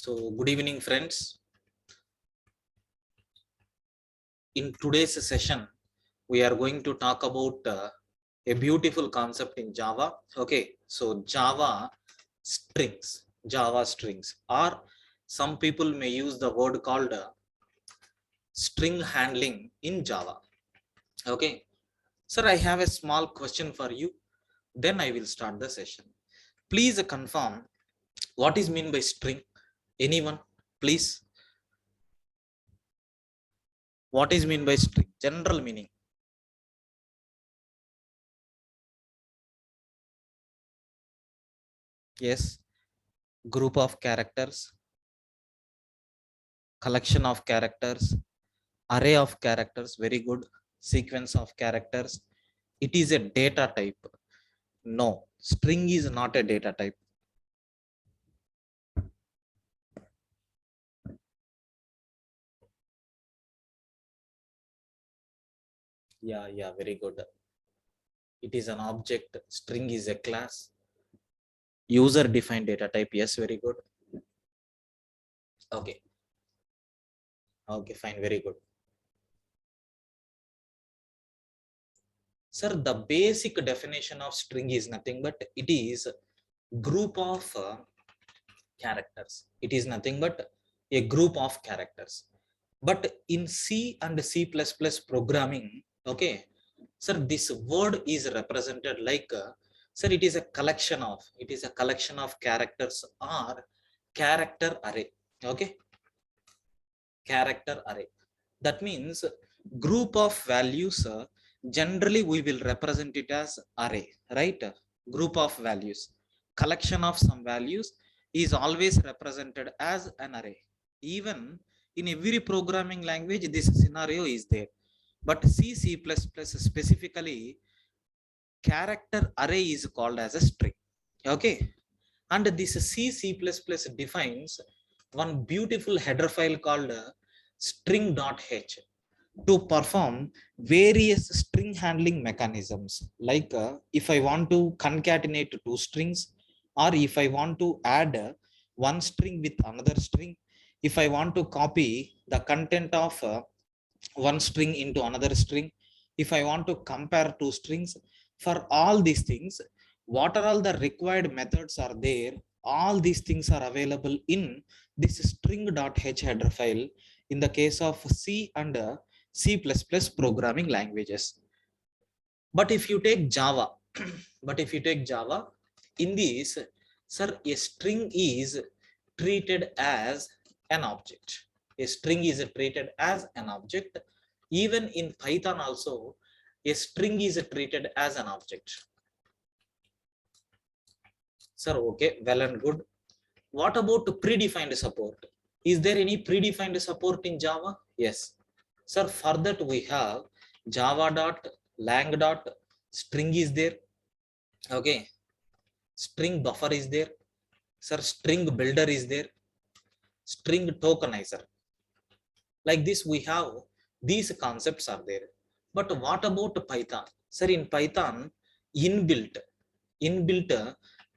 So, good evening, friends. In today's session, we are going to talk about a beautiful concept in Java. Okay, so Java strings, or some people may use the word called string handling in Java. Okay, sir, I have a small question for you. Then I will start the session. Please confirm what is meant by string. Anyone, please? What is mean by string? General meaning. Yes, group of characters, collection of characters, array of characters, very good, sequence of characters. It is a data type. No, string is not a data type. Yeah, very good. It is an object. String is a class. User defined data type. Yes, very good. Okay. Okay, fine, very good. Sir, the basic definition of string is nothing but it is group of characters. It is nothing but a group of characters. But in C and C++ programming, okay, sir, this word is represented like, sir, it is a collection of characters or character array. Okay, character array. That means group of values. Generally, we will represent it as array, right? Group of values, collection of some values is always represented as an array. Even in every programming language, this scenario is there. But C++ specifically, character array is called as a string. Okay, and this C++ defines one beautiful header file called string.h to perform various string handling mechanisms. Like if I want to concatenate two strings, or if I want to add one string with another string, if I want to copy the content of one string into another string, if I want to compare two strings, for all these things, what are all the required methods are there, all these things are available in this string.h header file in the case of C and C++ programming languages. But if you take Java, in this, sir, a string is treated as an object. A string is treated as an object. Even in Python also, a string is treated as an object. Sir, okay, well and good. What about predefined support? Is there any predefined support in Java? Yes. Sir, for that we have java.lang.string is there. Okay. String buffer is there. Sir, string builder is there. String tokenizer. Like this, we have these concepts are there. But what about Python? Sir, in Python, inbuilt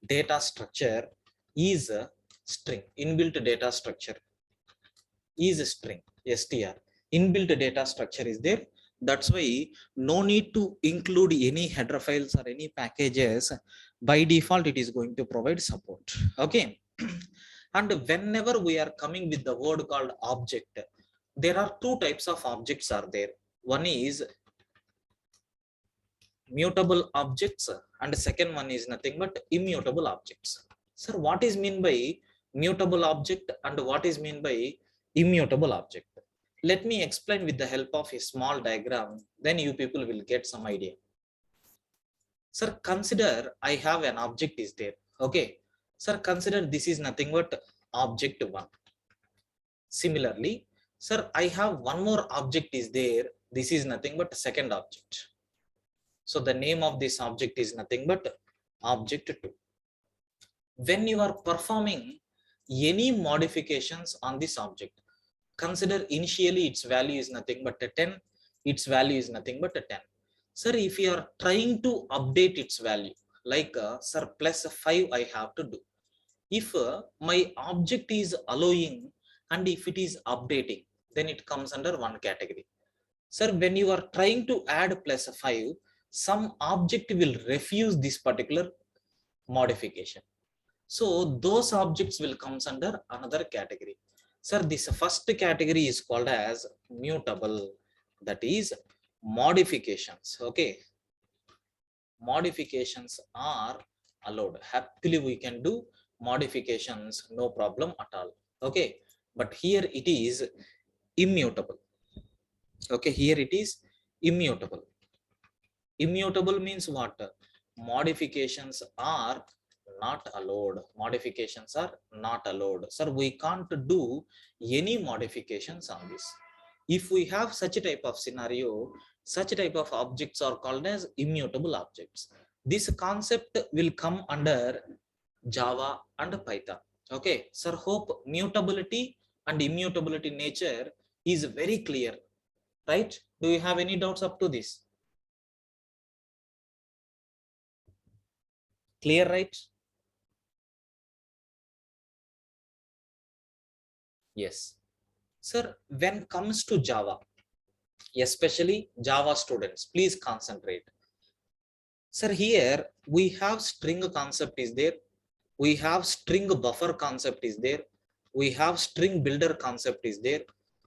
data structure is a string. Inbuilt data structure is a string, str. Inbuilt data structure is there. That's why no need to include any header files or any packages. By default, it is going to provide support. Okay. And whenever we are coming with the word called object, there are two types of objects are there. One is mutable objects and the second one is nothing but immutable objects. Sir, what is mean by mutable object and what is mean by immutable object? Let me explain with the help of a small diagram, then you people will get some idea. Sir, consider I have an object is there. Okay. Sir, consider this is nothing but object 1. Similarly, sir, I have one more object is there. This is nothing but second object. So the name of this object is nothing but object 2. When you are performing any modifications on this object, consider initially its value is nothing but a 10. Its value is nothing but a 10. Sir, if you are trying to update its value, like sir, plus 5 I have to do. If my object is allowing and if it is updating, then it comes under one category. Sir, when you are trying to add plus 5, some object will refuse this particular modification. So those objects will comes under another category. Sir, this first category is called as mutable, that is modifications. Okay, modifications are allowed. Happily we can do modifications, no problem at all. Okay, but here it is immutable. Okay, here it is immutable. Immutable means what? Modifications are not allowed. Modifications are not allowed. Sir, we can't do any modifications on this. If we have such a type of scenario, such type of objects are called as immutable objects. This concept will come under Java and Python. Okay, sir, hope mutability and immutability nature is very clear, right? Do you have any doubts up to this? Clear, right? Yes. Sir, when comes to Java, especially Java students, please concentrate. Sir, here we have string concept is there, we have string buffer concept is there, we have string builder concept is there,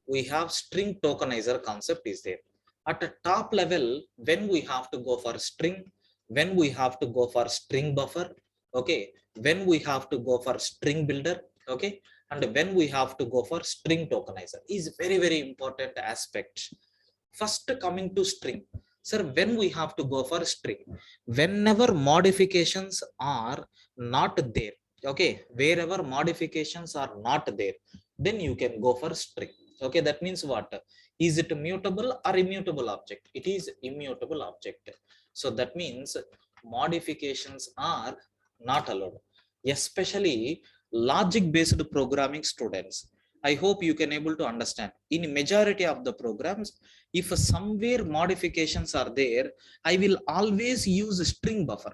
we have string tokenizer concept is there. At the top level, when we have to go for string, when we have to go for string buffer, okay, when we have to go for string builder, okay, and when we have to go for string tokenizer is very, very important aspect. First, coming to string. Sir, when we have to go for string, whenever modifications are not there, okay, wherever modifications are not there, then you can go for string. Okay, that means what? Is it mutable or immutable object? It is immutable object. So that means modifications are not allowed, especially logic based programming students. I hope you can able to understand. In majority of the programs, if somewhere modifications are there, I will always use a string buffer.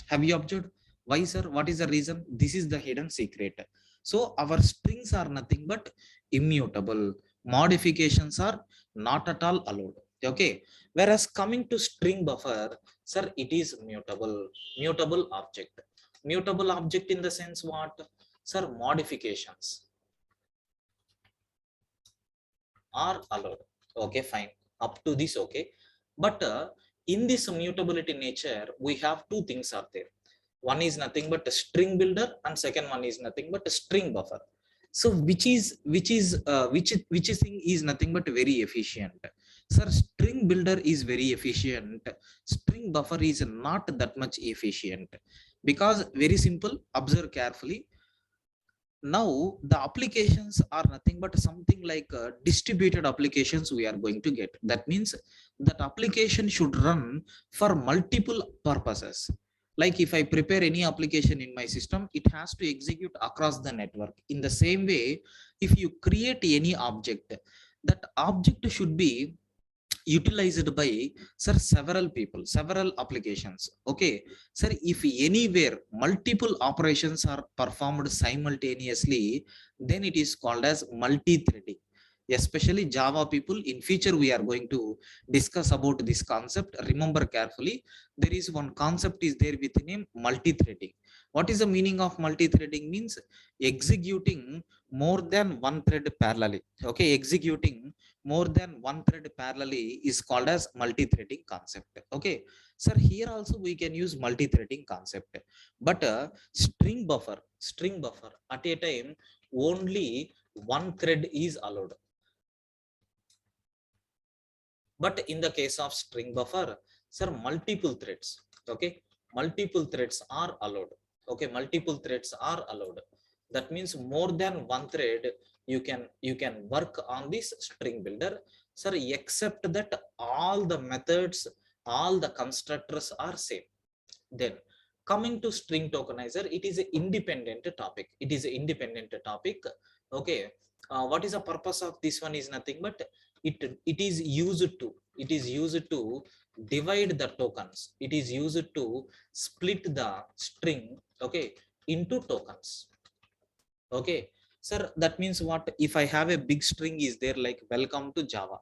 Have you observed? Why, sir? What is the reason? This is the hidden secret. So our strings are nothing but immutable. Modifications are not at all allowed. Okay. Whereas coming to string buffer, sir, it is mutable. Mutable object. Mutable object in the sense what? Sir, modifications are allowed. Okay, fine. Up to this, okay. But in this mutability nature, we have two things are there. One is nothing but a string builder, and second one is nothing but a string buffer. So which thing is nothing but very efficient? Sir, string builder is very efficient. String buffer is not that much efficient, because very simple. Observe carefully. Now the applications are nothing but something like distributed applications we are going to get. That means that application should run for multiple purposes. Like if I prepare any application in my system, it has to execute across the network. In the same way, if you create any object, that object should be utilized by, sir, several people, several applications. Okay, sir, if anywhere multiple operations are performed simultaneously, then it is called as multi-threading. Especially Java people, in future we are going to discuss about this concept. Remember carefully, there is one concept is there with the name multi-threading. What is the meaning of multi-threading? Means executing more than one thread parallelly. Okay, executing more than one thread parallelly is called as multi-threading concept. Okay, sir, here also we can use multi-threading concept. But string buffer at a time only one thread is allowed. But in the case of string buffer, sir, multiple threads, okay, multiple threads are allowed. Okay, multiple threads are allowed. That means more than one thread you can work on this string builder, sir, except that all the methods, all the constructors are same. Then coming to string tokenizer, it is an independent topic. It is an independent topic. Okay, what is the purpose of this one is nothing but it is used to divide the tokens. It is used to split the string, okay, into tokens. Okay, sir, that means what? If I have a big string is there like welcome to Java,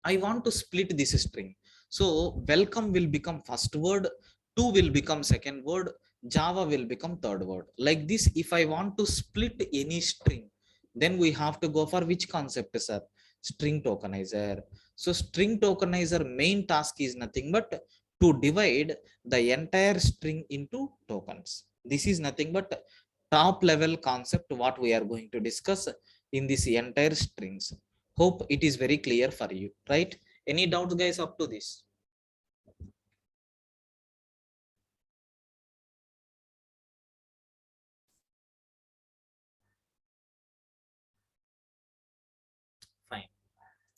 I want to split this string. So welcome will become first word, to will become second word, Java will become third word. Like this, if I want to split any string, then we have to go for which concept, sir? String tokenizer. So string tokenizer main task is nothing but to divide the entire string into tokens. This is nothing but top level concept what we are going to discuss in this entire strings. Hope it is very clear for you, right? Any doubts, guys, up to this? Fine.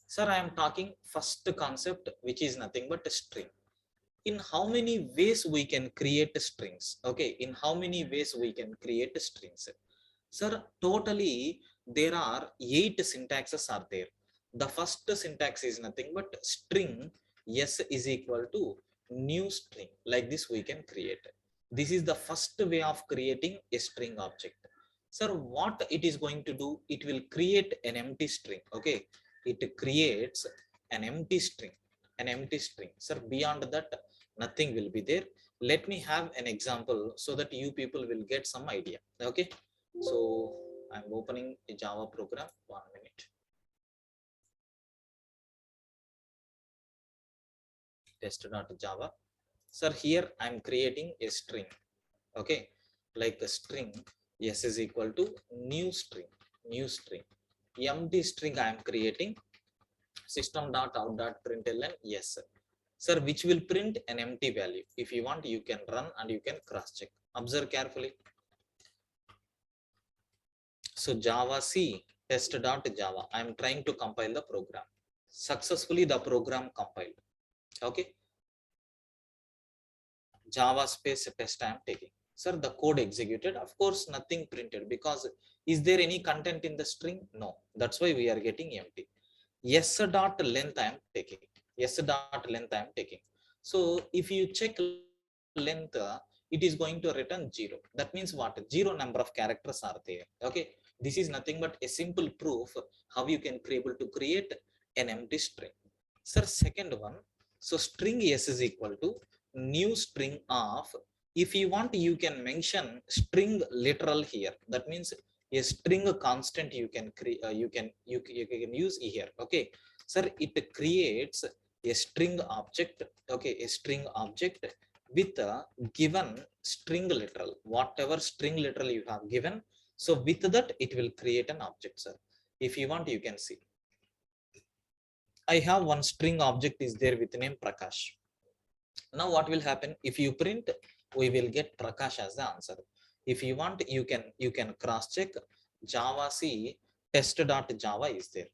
Sir, I am talking first concept, which is nothing but a string. In how many ways we can create strings? Okay, in how many ways we can create strings? Sir, totally there are 8 syntaxes are there. The first syntax is nothing but string s is equal to new string. Like this we can create. This is the first way of creating a string object. Sir, what it is going to do? It will create an empty string. Okay, it creates an empty string. An empty string. Sir, beyond that, nothing will be there. Let me have an example so that you people will get some idea. Okay, so I'm opening a Java program. 1 minute. Test.java. Sir, here I'm creating a string. Okay, like a string s is equal to new string. New string. Empty string I am creating. System.out.println yes. Sir, which will print an empty value. If you want, you can run and you can cross check. Observe carefully. So Java C test.java. I am trying to compile the program. Successfully the program compiled. Okay. Java space test I am taking. Sir, the code executed. Of course, nothing printed because is there any content in the string? No. That's why we are getting empty. Yes dot length I am taking. Yes dot length I am taking. So if you check length, it is going to return 0. That means what? 0 number of characters are there. Okay. This is nothing but a simple proof how you can be able to create an empty string. Sir, second one. So string s is equal to new string of. If you want, you can mention string literal here. That means a string constant you can create. You can use here. Okay, sir. It creates a string object. Okay, a string object with a given string literal. Whatever string literal you have given. So with that, it will create an object, sir. If you want, you can see. I have one string object is there with name Prakash. Now what will happen? If you print, we will get Prakash as the answer. If you want, you can cross check. Java C test.java is there.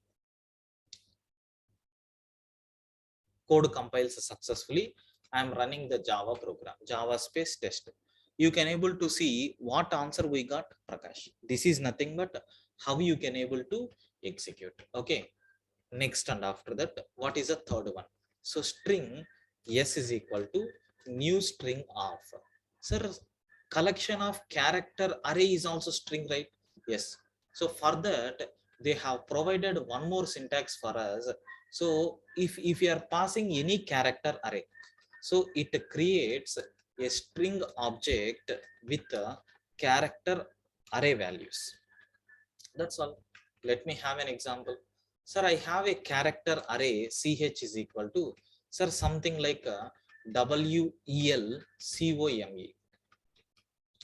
Code compiles successfully. I am running the Java program, Java space test. You can able to see what answer we got, Prakash. This is nothing but how you can able to execute. Okay. Next, and after that, what is the third one? So string s is equal to new string of. Sir, collection of character array is also string, right? Yes. So for that, they have provided one more syntax for us. So if you are passing any character array, so it creates a string object with a character array values. That's all. Let me have an example. Sir, I have a character array ch is equal to, sir, something like WELCOME.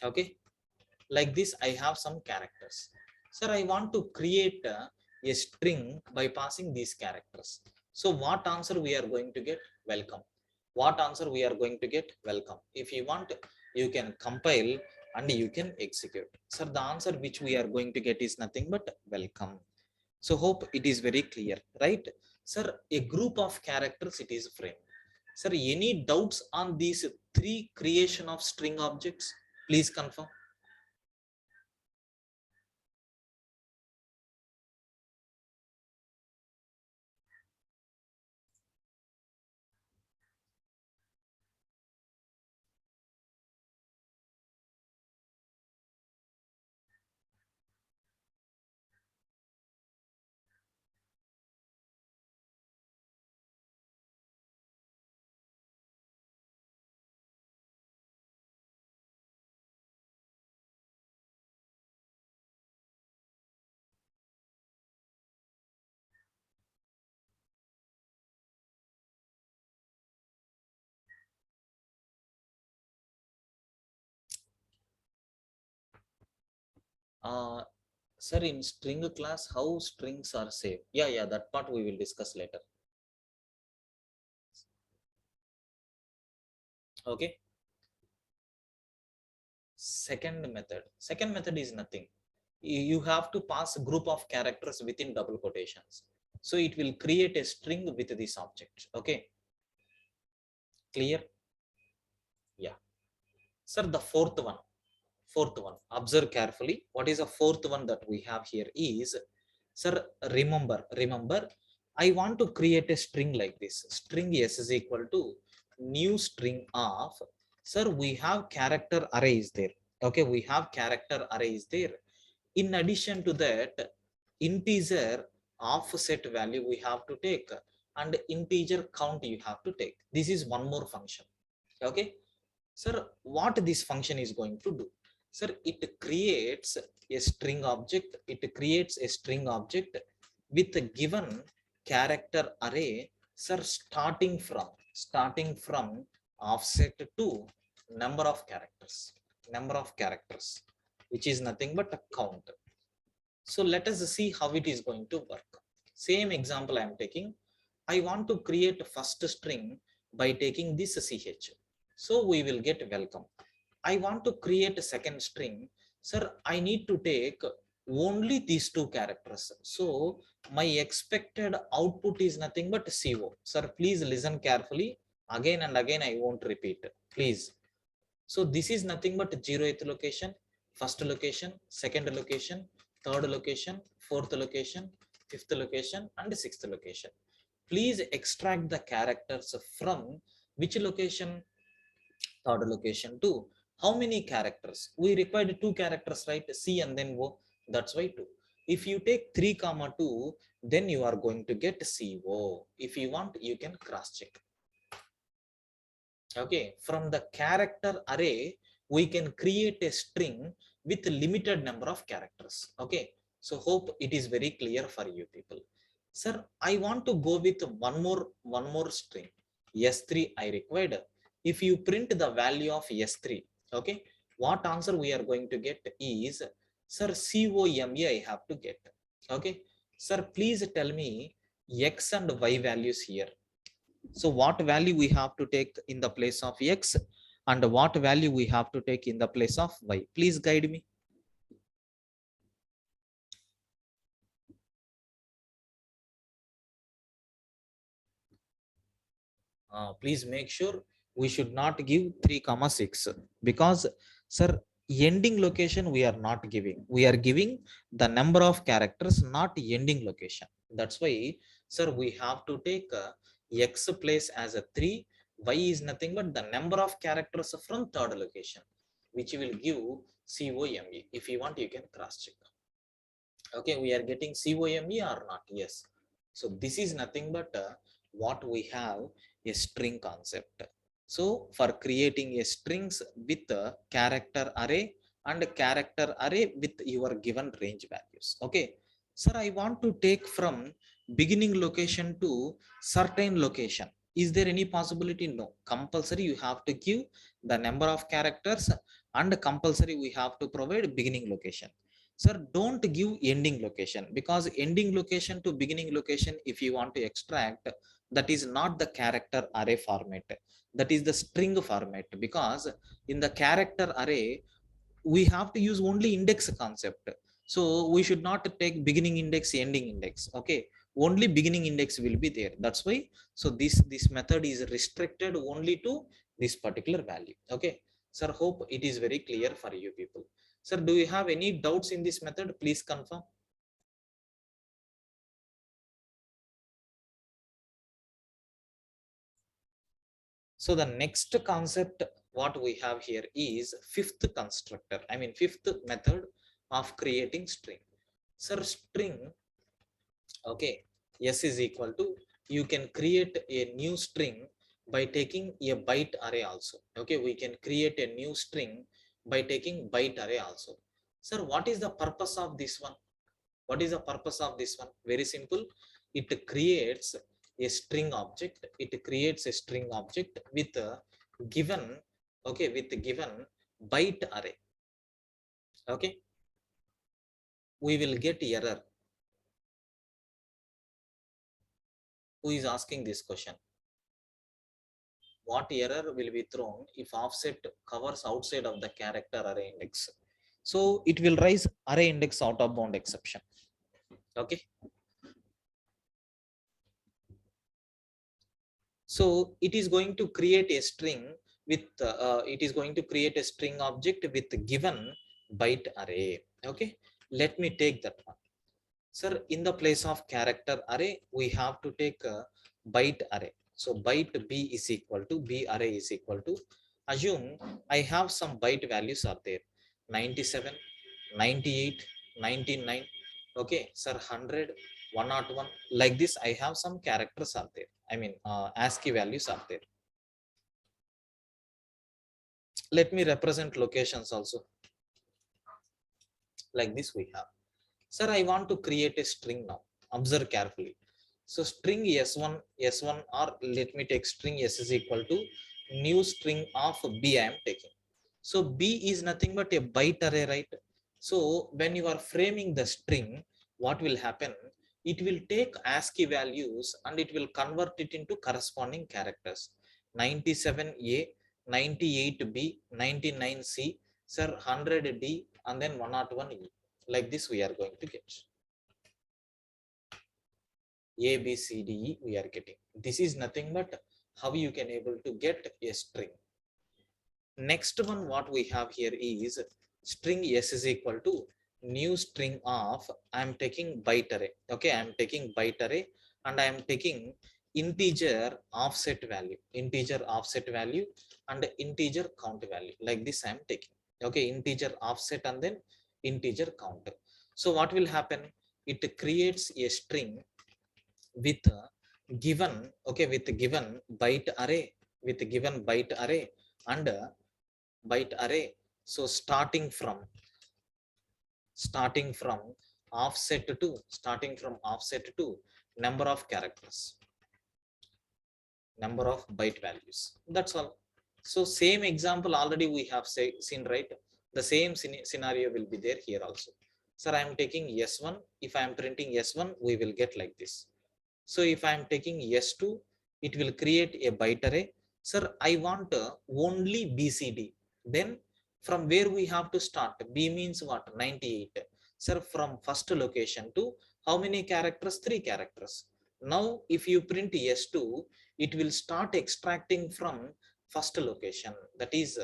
Okay, like this I have some characters. Sir, I want to create a string by passing these characters. So what answer we are going to get? Welcome. What answer we are going to get? Welcome. If you want, you can compile and you can execute. Sir, the answer which we are going to get is nothing but welcome. So hope it is very clear, right? Sir, a group of characters, it is frame. Sir, any doubts on these 3 creation of string objects? Please confirm. uh sir, in string class, how strings are saved? Yeah, that part we will discuss later. Okay. Second method is nothing. You have to pass a group of characters within double quotations, so it will create a string with this object. Okay, clear? Yeah. Sir, the fourth one, observe carefully. What is the fourth one that we have here is, sir, remember, I want to create a string like this. String s is equal to new string of, sir, we have character arrays there. Okay, we have character arrays there. In addition to that, integer offset value we have to take, and integer count you have to take. This is one more function. Okay, sir, what this function is going to do? Sir, it creates a string object. It creates a string object with a given character array, sir, starting from offset to number of characters, which is nothing but a count. So let us see how it is going to work. Same example I am taking. I want to create first string by taking this ch. So we will get welcome. I want to create a second string. Sir, I need to take only these two characters. So my expected output is nothing but CO. Sir, please listen carefully. Again and again, I won't repeat. Please. So this is nothing but 0th location, first location, second location, third location, fourth location, fifth location, and sixth location. Please extract the characters from which location? Third location to how many characters? We required two characters, right? C and then O. That's why 2. If you take 3 comma 2, then you are going to get CO. If you want, you can cross check. Okay, from the character array we can create a string with limited number of characters. Okay, so hope it is very clear for you people. Sir, I want to go with one more string s3 I required. If you print the value of s3, okay, what answer we are going to get is, sir, COME I have to get. Okay, sir, please tell me x and y values here. So what value we have to take in the place of x, and what value we have to take in the place of y? Please guide me. Please make sure we should not give 3 comma 6, because, sir, ending location we are not giving. We are giving the number of characters, not ending location. That's why, sir, we have to take x place as a 3, y is nothing but the number of characters from third location, which will give COME. If you want, you can cross check. Okay, we are getting COME or not? Yes. So this is nothing but what we have, a string concept. So for creating a strings with a character array and a character array with your given range values. Okay, sir, I want to take from beginning location to certain location. Is there any possibility? No. Compulsory you have to give the number of characters, and compulsory we have to provide beginning location. Sir, don't give ending location, because ending location to beginning location, if you want to extract, that is not the character array format, that is the string format. Because in the character array we have to use only index concept, so we should not take beginning index, ending index. Okay, only beginning index will be there. That's why, so this method is restricted only to this particular value. Okay, sir, hope it is very clear for you people. Sir, do you have any doubts in this method? Please confirm. So the next concept what we have here is fifth constructor. I mean fifth method of creating string. Sir, string, okay, s is equal to, you can create a new string by taking a byte array also. Okay, we can create a new string by taking byte array also. Sir, what is the purpose of this one? What is the purpose of this one? Very simple. It creates a string object. It creates a string object with a given, okay, with a given byte array. Okay, we will get error. Who is asking this question? What error will be thrown if offset covers outside of the character array index? So it will raise array index out of bound exception. Okay. So it is going to create a string with it is going to create a string object with given byte array. Okay. Let me take that one. Sir, in the place of character array, we have to take a byte array. So byte b is equal to b array is equal to, assume I have some byte values are there, 97, 98, 99. Okay, sir, 100, 101. Like this, I have some characters are there. I mean, ASCII values are there. Let me represent locations also. Like this we have. Sir, I want to create a string now. Observe carefully. So string s1, s1, or let me take string s is equal to new string of b I am taking. So b is nothing but a byte array, right? So when you are framing the string, what will happen? It will take ASCII values and it will convert it into corresponding characters. 97a, 98b, 99c, sir, 100d, and then 101e. Like this we are going to get a b c d e we are getting. This is nothing but how you can able to get a string. Next one what we have here is string s is equal to new string of, I am taking byte array. Okay, I am taking byte array and I am taking integer offset value, integer offset value and integer count value. Like this I am taking. Okay, integer offset and then integer count. So what will happen? It creates a string with a given, okay, with a given byte array, with a given byte array and byte array. So starting from offset to number of characters, number of byte values. That's all. So same example already we have seen, right? The same scenario will be there here also. Sir, I am taking s1. If I am printing s1, we will get like this. So if I am taking s2, it will create a byte array. Sir, I want only bcd. Then from where we have to start? B means what? 98. Sir, from first location to how many characters? 3 characters. Now if you print s2, it will start extracting from first location, that is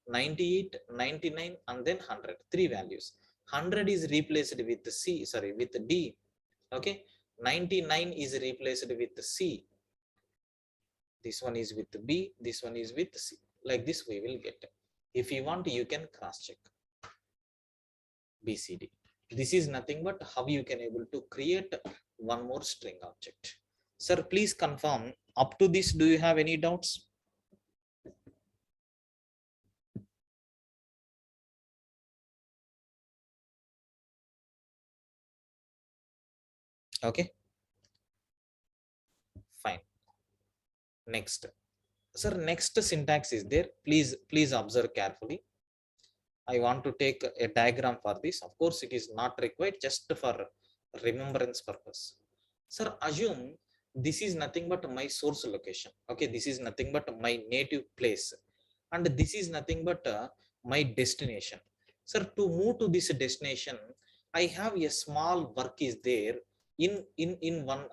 98, 99 and then 100. 3 values. 100 is replaced with c, sorry, with d. Okay, 99 is replaced with c. This one is with b, this one is with c. Like this we will get. If you want, you can cross check bcd. This is nothing but how you can able to create one more string object. Sir, please confirm up to this. Do you have any doubts? Okay, fine. Next, sir, next syntax is there. Please observe carefully. I want to take a diagram for this. Of course, it is not required, just for remembrance purpose. Sir, assume this is nothing but my source location. Okay, this is nothing but my native place, and this is nothing but my destination. Sir, to move to this destination, I have a small work is there in one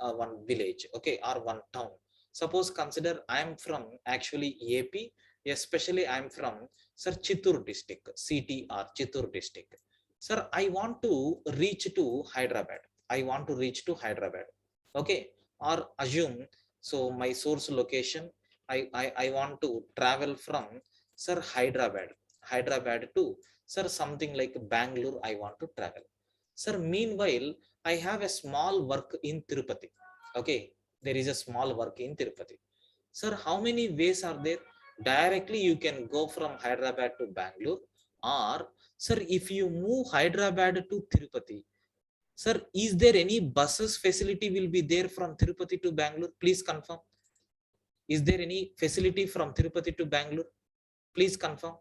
village, okay, or one town. Suppose consider I am from actually AP, especially I am from, sir, Chittur district, CTR, Chittur district. Sir, I want to reach to Hyderabad. I want to reach to Hyderabad. Okay, or assume, so my source location, I want to travel from, sir, Hyderabad to, sir, something like Bangalore I want to travel. Sir, meanwhile, I have a small work in Tirupati. Okay, there is a small work in Tirupati. Sir, how many ways are there? Directly you can go from Hyderabad to Bangalore, or sir, if you move Hyderabad to Tirupati, sir, is there any buses facility will be there from Tirupati to Bangalore? Please confirm. Is there any facility from Tirupati to Bangalore? Please confirm.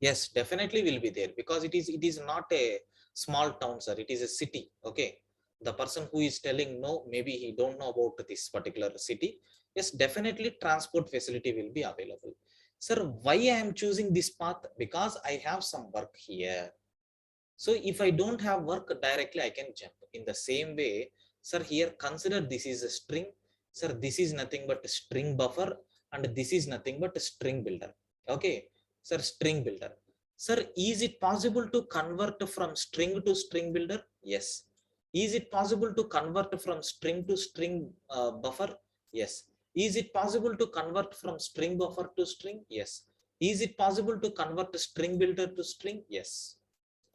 Yes, definitely will be there, because it is not a small town, sir. It is a city. Okay, the person who is telling no, maybe he don't know about this particular city. Yes, definitely transport facility will be available. Sir, why I am choosing this path? Because I have some work here. So if I don't have work directly, I can jump. In the same way, sir, here consider this is a string. Sir, this is nothing but a string buffer, and this is nothing but a string builder. Okay, sir, string builder. Sir, is it possible to convert from string to string builder? Yes. Is it possible to convert from string to string buffer? Yes. Is it possible to convert from string buffer to string? Yes. Is it possible to convert string builder to string? Yes.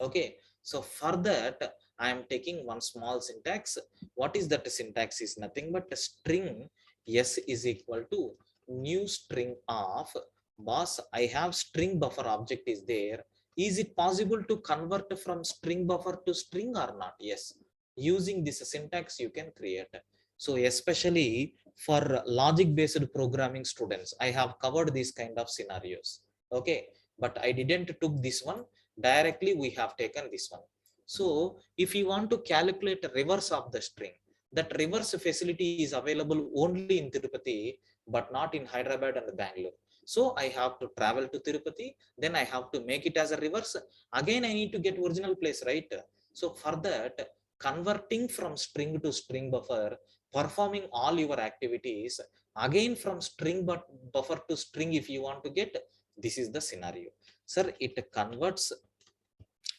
Okay, so for that I am taking one small syntax. What is that syntax? Is nothing but a string s is equal to new string of boss. I have string buffer object is there. Is it possible to convert from string buffer to string or not? Yes. Using this syntax you can create. So especially for logic based programming students, I have covered these kind of scenarios. Okay, but I didn't took this one directly. We have taken this one. So if you want to calculate a reverse of the string, that reverse facility is available only in Tirupati, but not in Hyderabad and Bangalore. So I have to travel to Tirupati, then I have to make it as a reverse. Again, I need to get original place, right? So for that, converting from string to string buffer, performing all your activities again from string buffer to string, if you want to get, this is the scenario. Sir, it converts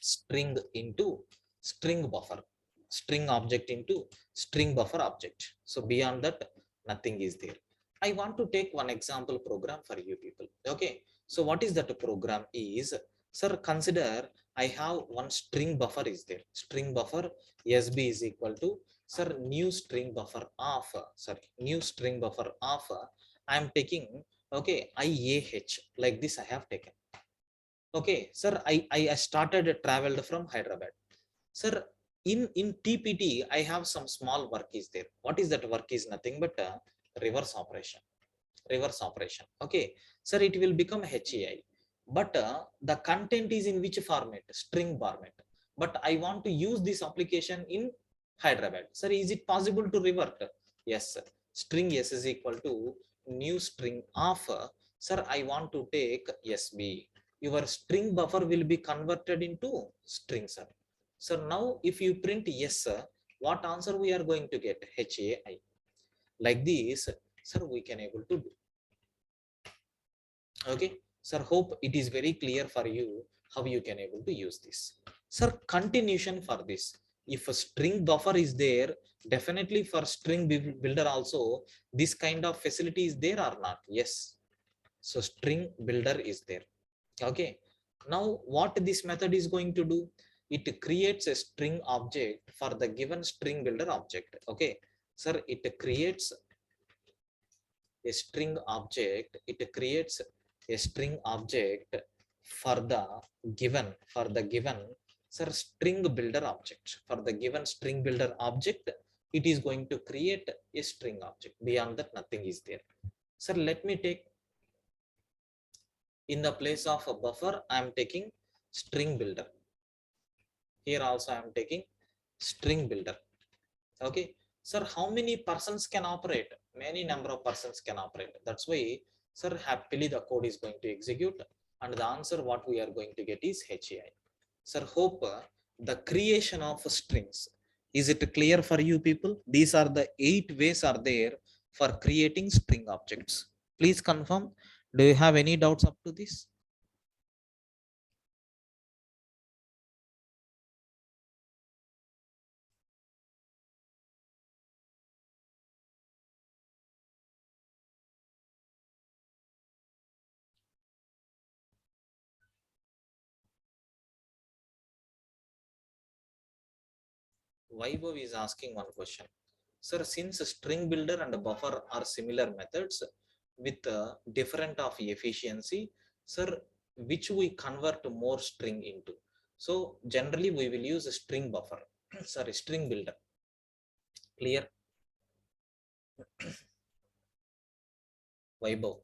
string into string buffer, string object into string buffer object. So beyond that, nothing is there. I want to take one example program for you people. Okay, so what is that program is? Sir, consider I have one string buffer is there. String buffer sb is equal to, sir, new string buffer of, sorry, new string buffer of, I am taking, okay, IAH, like this I have taken. Okay, sir, I started traveled from Hyderabad. Sir, in TPT I have some small work is there. What is that work? Is nothing but a reverse operation. Reverse operation. Okay, sir, it will become HAI, but the content is in which format? String format. But I want to use this application in Hyderabad. Sir, is it possible to revert? Yes, sir. String s is equal to new string of, sir, I want to take sb. Your string buffer will be converted into string, sir. So now if you print yes, sir, what answer we are going to get? HAI. Like this, sir, we can able to do. Okay, sir, hope it is very clear for you how you can able to use this. Sir, continuation for this. If a string buffer is there, definitely for string builder also this kind of facility is there or not? Yes. So string builder is there. Okay, now what this method is going to do? It creates a string object for the given string builder object. Okay, sir, it creates a string object. It creates a string object for the given, sir, string builder object. For the given string builder object, it is going to create a string object. Beyond that, nothing is there. Sir, let me take, in the place of a buffer I am taking string builder. Here also I am taking string builder. Okay, sir, how many persons can operate? Many number of persons can operate. That's why, sir, happily the code is going to execute, and the answer what we are going to get is HAI. Sir, hope the creation of strings, is it clear for you people? These are the 8 ways are there for creating string objects. Please confirm. Do you have any doubts up to this? Vaibhav is asking one question. Sir, since string builder and buffer are similar methods with different of efficiency, sir, which we convert more string into? So generally we will use a string buffer, sorry, string builder. Clear? Vaibhav.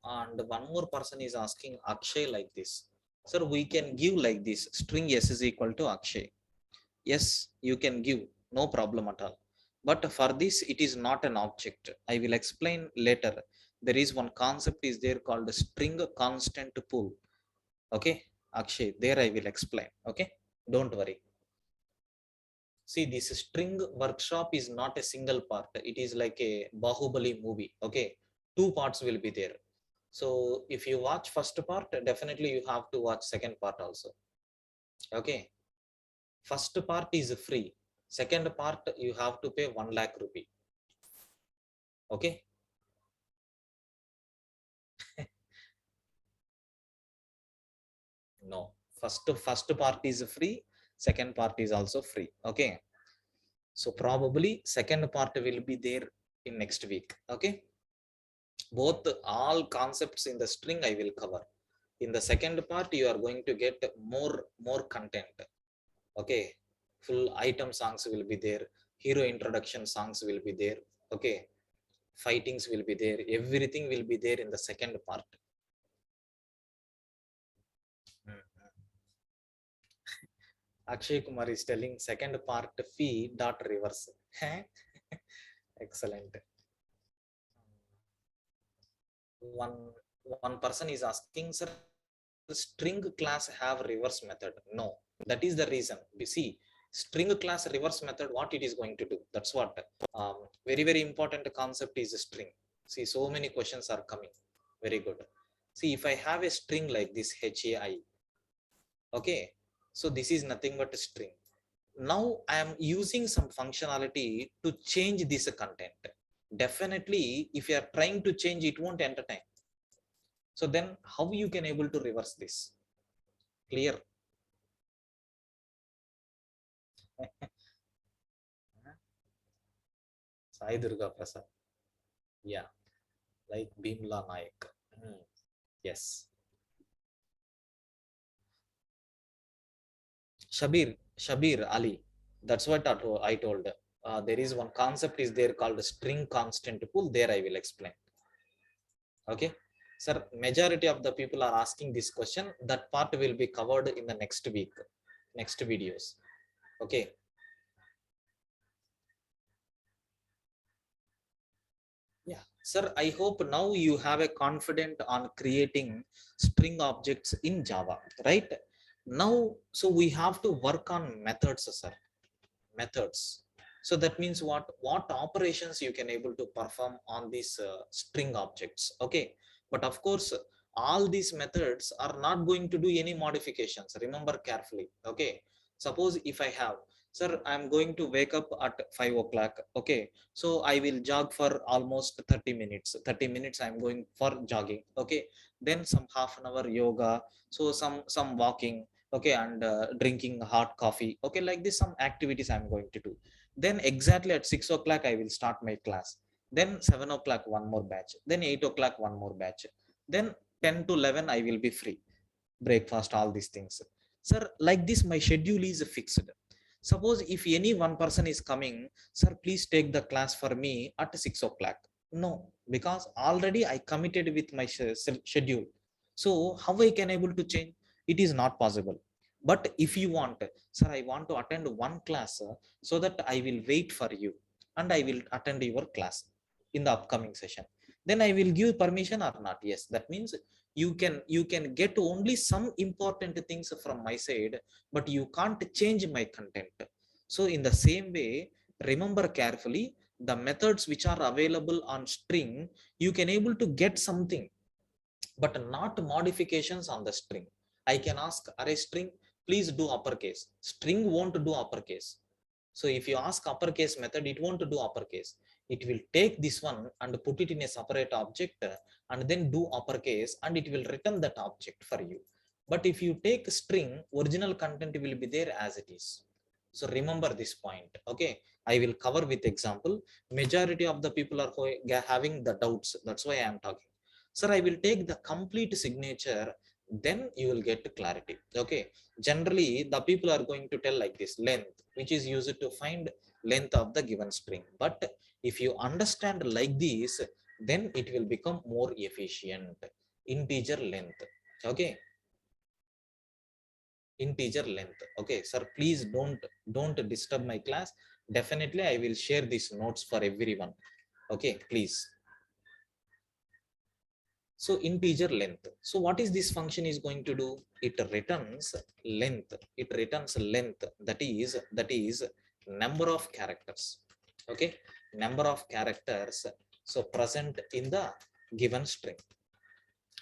And one more person is asking Akshay like this. Sir, we can give like this string s is equal to Akshay. Yes, you can give, no problem at all. But for this, it is not an object. I will explain later. There is one concept is there called string constant pool. Okay, Akshay, there I will explain. Okay, don't worry. See, this string workshop is not a single part. It is like a Bahubali movie. Okay, two parts will be there. So if you watch first part, definitely you have to watch second part also. Okay, first part is free, second part you have to pay 1 lakh rupee. Okay. No, first part is free, second part is also free. Okay, so probably second part will be there in next week. Okay, both all concepts in the string I will cover. In the second part you are going to get more content. Okay, full item songs will be there, hero introduction songs will be there. Okay, fightings will be there, everything will be there in the second part. Akshay Kumar is telling second part fee dot reverse. Excellent. One person is asking, sir, string class have reverse method? No, that is the reason. We see string class reverse method, what it is going to do. That's what very important concept is a string. See, so many questions are coming. Very good. See, if I have a string like this HAI, okay, so this is nothing but a string. Now I am using some functionality to change this content. Definitely if you are trying to change, it won't entertain. So then how you can able to reverse this? Clear? Sai Durga Prasad. Yeah, like Bimla Naik. Yes. Shabir Ali. That's what I told. There is one concept is there called string constant pool. There I will explain. Okay, sir, majority of the people are asking this question. That part will be covered in the next week, next videos. Okay. Yeah, sir, I hope now you have a confident on creating string objects in Java, right? Now, so we have to work on methods, sir. Methods. So that means what operations you can able to perform on these string objects. Okay, but of course all these methods are not going to do any modifications. Remember carefully. Okay, suppose if I have, sir, I'm going to wake up at 5 o'clock. Okay, so I will jog for almost 30 minutes I'm going for jogging. Okay, then some half an hour yoga, so some walking. Okay, and drinking hot coffee. Okay, like this some activities I'm going to do. Then exactly at 6 o'clock I will start my class. Then 7 o'clock one more batch, then 8 o'clock one more batch, then 10 to 11 I will be free, breakfast, all these things. Sir, like this my schedule is fixed. Suppose if any one person is coming, sir, please take the class for me at 6 o'clock. No, because already I committed with my schedule. So how I can able to change? It is not possible. But if you want, sir, I want to attend one class, so that I will wait for you and I will attend your class in the upcoming session, then I will give permission or not. Yes, that means you can get only some important things from my side, but you can't change my content. So in the same way, remember carefully, the methods which are available on string, you can able to get something, but not modifications on the string. I can ask array string, please do uppercase. String won't do uppercase. So if you ask uppercase method, it won't do uppercase. It will take this one and put it in a separate object and then do uppercase, and it will return that object for you. But if you take string, original content will be there as it is. So remember this point. Okay, I will cover with example. Majority of the people are having the doubts. That's why I am talking. Sir, I will take the complete signature, then you will get clarity. Okay, generally the people are going to tell like this length, which is used to find length of the given string. But if you understand like this, then it will become more efficient. integer length. Okay, integer length. Okay, sir, please don't disturb my class. Definitely I will share these notes for everyone. Okay, please. So integer length, so what is this function is going to do? It returns length. It returns length, that is number of characters. Okay, number of characters, so present in the given string.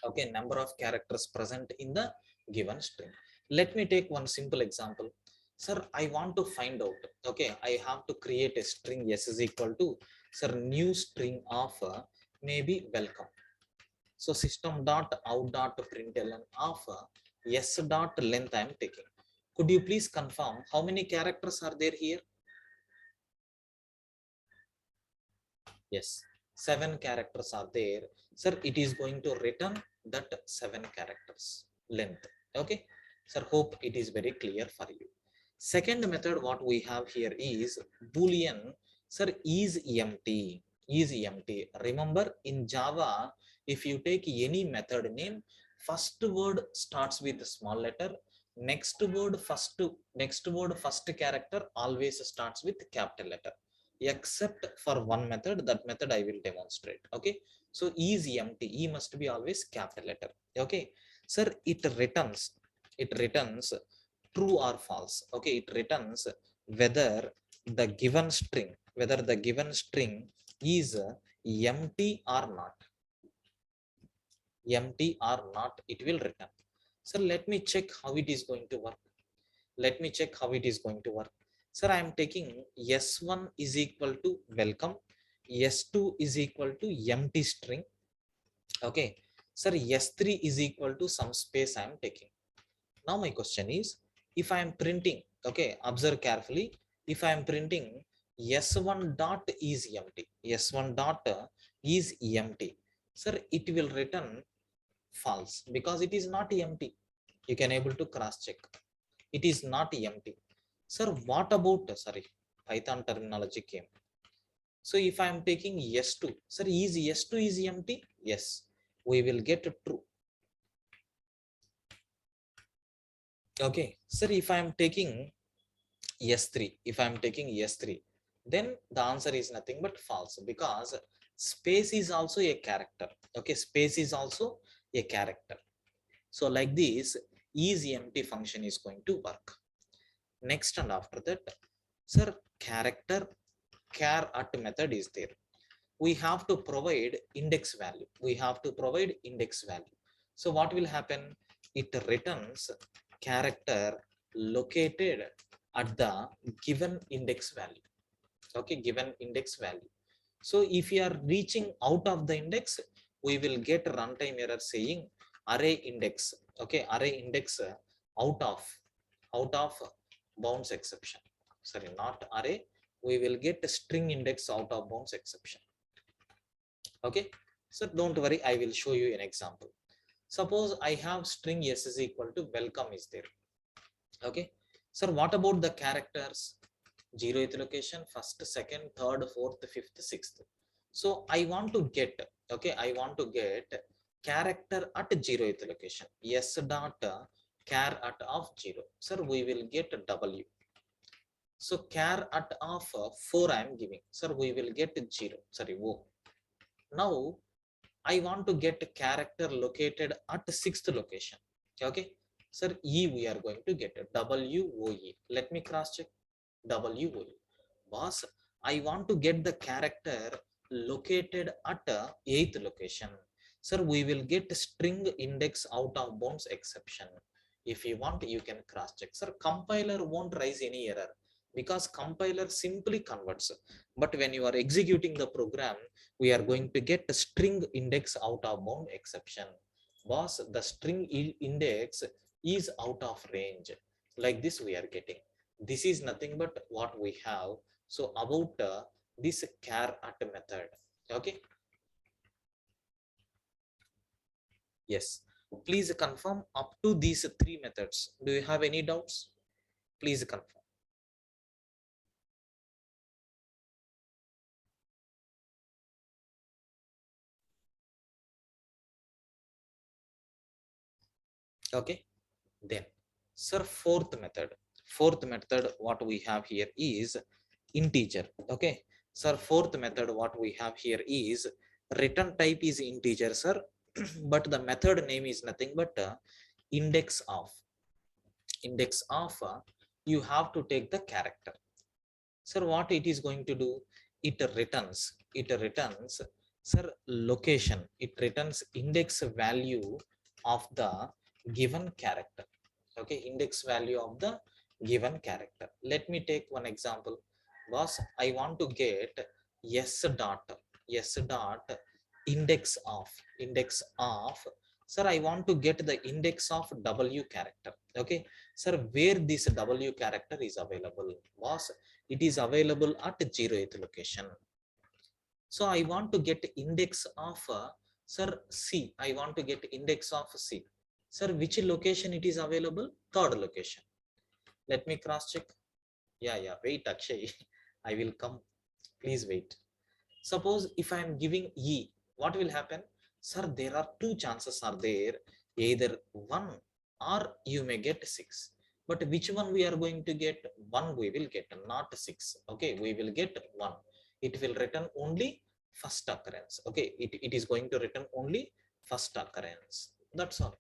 Okay, number of characters present in the given string. Let me take one simple example. Sir, I want to find out, okay, I have to create a string s is equal to, sir, new string of maybe welcome. So system dot out dot println of s dot length I am taking. Could you please confirm how many characters are there here? Yes, 7 characters are there. Sir, it is going to return that 7 characters length. Okay, sir, hope it is very clear for you. Second method what we have here is boolean, sir, is empty. Is empty. Remember, in Java, if you take any method name, first word starts with a small letter, next word first character always starts with capital letter, except for one method. That method I will demonstrate. Okay, so is empty, e must be always capital letter. Okay, sir, it returns true or false. Okay, it returns whether the given string is empty or not. Empty or not, it will return. So let me check how it is going to work. Sir, I am taking s1 is equal to welcome, s2 is equal to empty string. Okay, sir, s3 is equal to some space I am taking. Now my question is, if I am printing, okay, observe carefully, if I am printing s1 dot is empty, s1 dot is empty, sir, it will return false because it is not empty. You can able to cross check, it is not empty. Sir, what about, sorry, Python terminology came. So if I am taking s2, sir, is s2 is empty? Yes, we will get true. Okay, sir, if I am taking s3, then the answer is nothing but false, because space is also a character. Okay, space is also a character. So like this, is empty function is going to work. Next, and after that, sir, character char at method is there. We have to provide index value. So what will happen? It returns character located at the given index value. Okay, given index value. So if you are reaching out of the index, we will get runtime error saying array index. Okay, array index out of bounds exception. Sorry, not array, we will get a string index out of bounds exception. Okay, so don't worry, I will show you an example. Suppose I have string s is equal to welcome is there. Okay, sir, what about the characters? 0th location, first, second, third, fourth, fifth, sixth. So I want to get, okay, I want to get character at 0th location, s dot char at of 0. Sir, we will get w. So char at of 4 I am giving. Sir, we will get 0. Sorry, o. Now I want to get a character located at 6th location. Okay, sir, e we are going to get w-o-e. Let me cross check. W-o-e. Boss, I want to get the character located at 8th location. Sir, we will get string index out of bounds exception. If you want, you can cross check. Sir, compiler won't raise any error because compiler simply converts. But when you are executing the program, we are going to get a string index out of bound exception. Boss, the string index is out of range. Like this we are getting. This is nothing but what we have. So about this char at method. Okay. Yes. Please confirm up to these 3 methods. Do you have any doubts? Please confirm. Okay, then sir, fourth method what we have here is integer. Okay, sir, fourth method what we have here is return type is integer, sir. But the method name is nothing but index of you have to take the character. Sir, what it is going to do? It returns sir location. It returns index value of the given character. Okay, index value of the given character. Let me take one example. Boss, I want to get s dot index of sir, I want to get the index of w character. Okay, sir, where this w character is available? Boss, it is available at 0th location. So I want to get index of sir c. I want to get index of c. Sir, which location it is available? Third location. Let me cross check. Yeah, wait, Akshay. I will come. Please wait. Suppose if I am giving e, what will happen? Sir, there are two chances are there. Either 1 or you may get 6. But which one we are going to get? 1 we will get, not 6. Okay, we will get 1. It will return only first occurrence. Okay, it is going to return only first occurrence. That's all.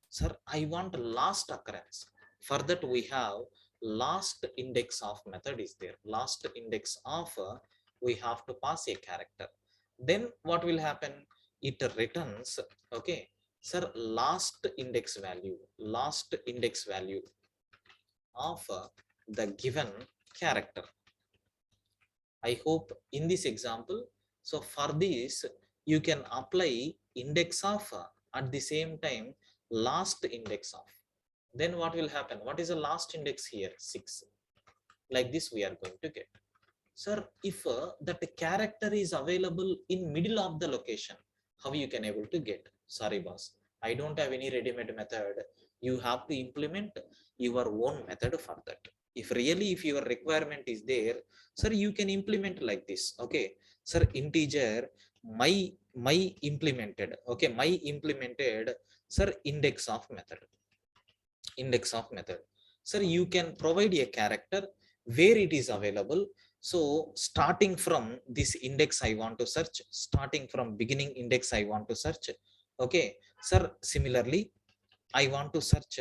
Sir, I want last occurrence. For that we have last index of method is there. Last index of we have to pass a character. Then what will happen? It returns, okay, sir, last index value of the given character. I hope in this example, so for this you can apply index of at the same time last index of. Then what will happen? What is the last index here? 6. Like this we are going to get. Sir, if that character is available in middle of the location, how you can able to get? Sorry boss, I don't have any ready-made method. You have to implement your own method for that. If really if your requirement is there, sir, you can implement like this. Okay, sir, integer my implemented, okay, my implemented, sir, index of method. Sir, you can provide a character where it is available. So starting from this index I want to search, starting from beginning index I want to search. Okay, sir, similarly I want to search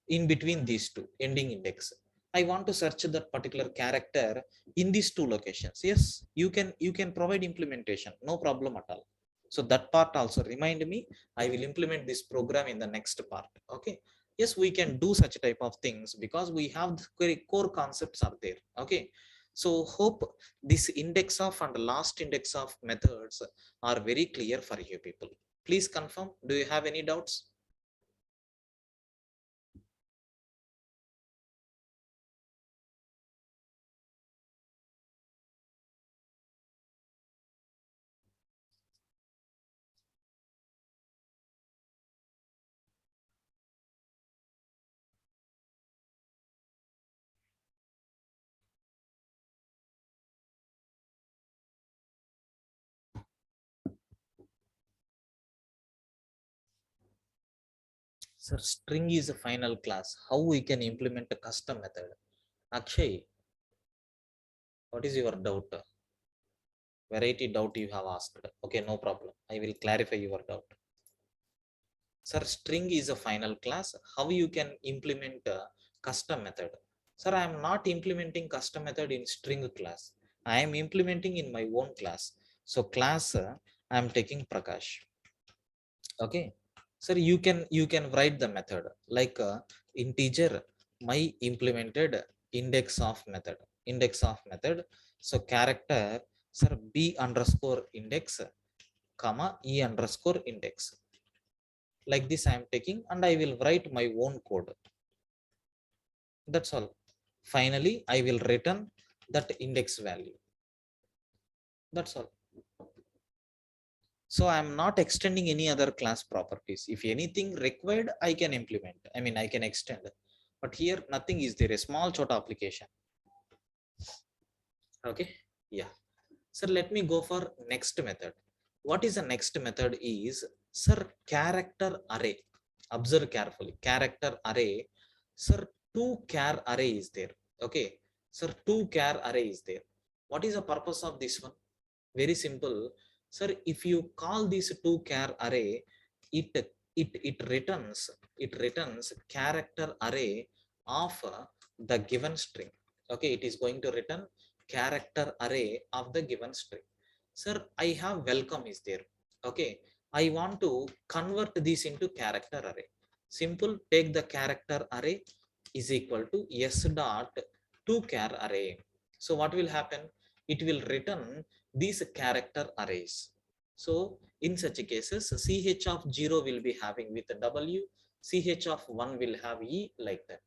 in between these two ending index. I want to search that particular character in these two locations. Yes, you can provide implementation, no problem at all. So that part also remind me. I will implement this program in the next part. Okay, yes, we can do such type of things because we have the very core concepts are there. Okay, so hope this index of and last index of methods are very clear for you people. Please confirm, do you have any doubts? Sir, string is a final class. How we can implement a custom method? Akshay, what is your doubt? Variety doubt you have asked. Okay, no problem. I will clarify your doubt. Sir, string is a final class. How you can implement a custom method? Sir, I am not implementing custom method in string class. I am implementing in my own class. So class, I am taking Prakash. Okay, sir, you can write the method like integer my implemented index of method. So character, sir, b underscore index comma e underscore index. Like this I am taking and I will write my own code. That's all. Finally I will return that index value. That's all. So I'm not extending any other class properties. If anything required, I can implement. I mean, I can extend. But here nothing is there. A small chota application. Okay. Yeah. Sir, let me go for next method. What is the next method is, sir, character array. Observe carefully. Character array. Sir, 2 char array is there. Okay. Sir, 2 char array is there. What is the purpose of this one? Very simple. Sir, if you call this 2 char array, it it returns character array of the given string. Okay, it is going to return character array of the given string. Sir, I have welcome is there. Okay, I want to convert this into character array. Simple, take the character array is equal to s dot 2 char array. So what will happen? It will return these character arrays. So in such cases, ch of 0 will be having with w, ch of 1 will have e, like that.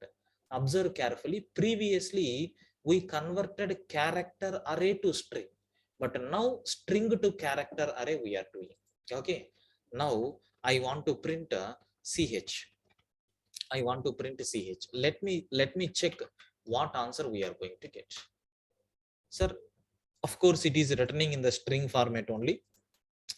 Observe carefully. Previously we converted character array to string, but now string to character array we are doing. Okay, now I want to print ch. I want to print ch. Let me check what answer we are going to get. Sir, of course it is returning in the string format only,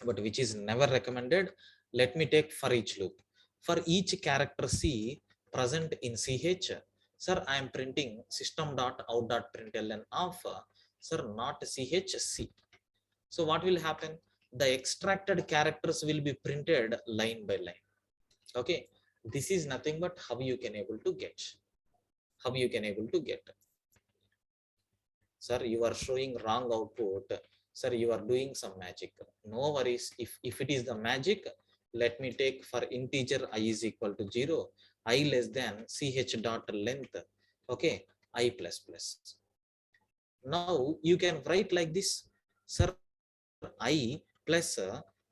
but which is never recommended. Let me take for each loop. For each character c present in ch, sir, I am printing system.out.println of sir, not chc. So what will happen? The extracted characters will be printed line by line. Okay, this is nothing but how you can able to get. How you can able to get. Sir, you are showing wrong output. Sir, you are doing some magic. No worries. If it is the magic, let me take for integer I is equal to 0, I less than ch dot length. Okay, I plus plus. Now you can write like this. Sir, I plus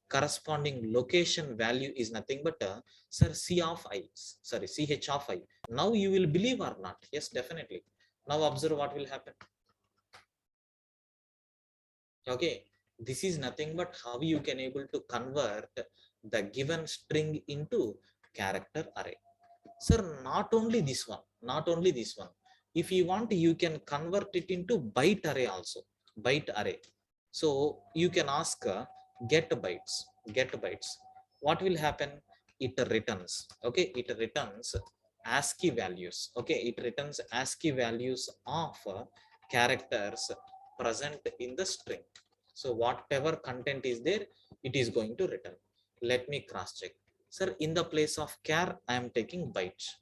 corresponding location value is nothing but sir, c of I. Sorry, ch of I. Now you will believe or not? Yes, definitely. Now observe what will happen. Okay, this is nothing but how you can able to convert the given string into character array. Sir, not only this one, not only this one. If you want, you can convert it into byte array also. Byte array. So you can ask get bytes. Get bytes. What will happen? It returns. Okay, it returns ASCII values. Okay, it returns ASCII values of characters present in the string. So whatever content is there, it is going to return. Let me cross check. Sir, in the place of char, I am taking bytes.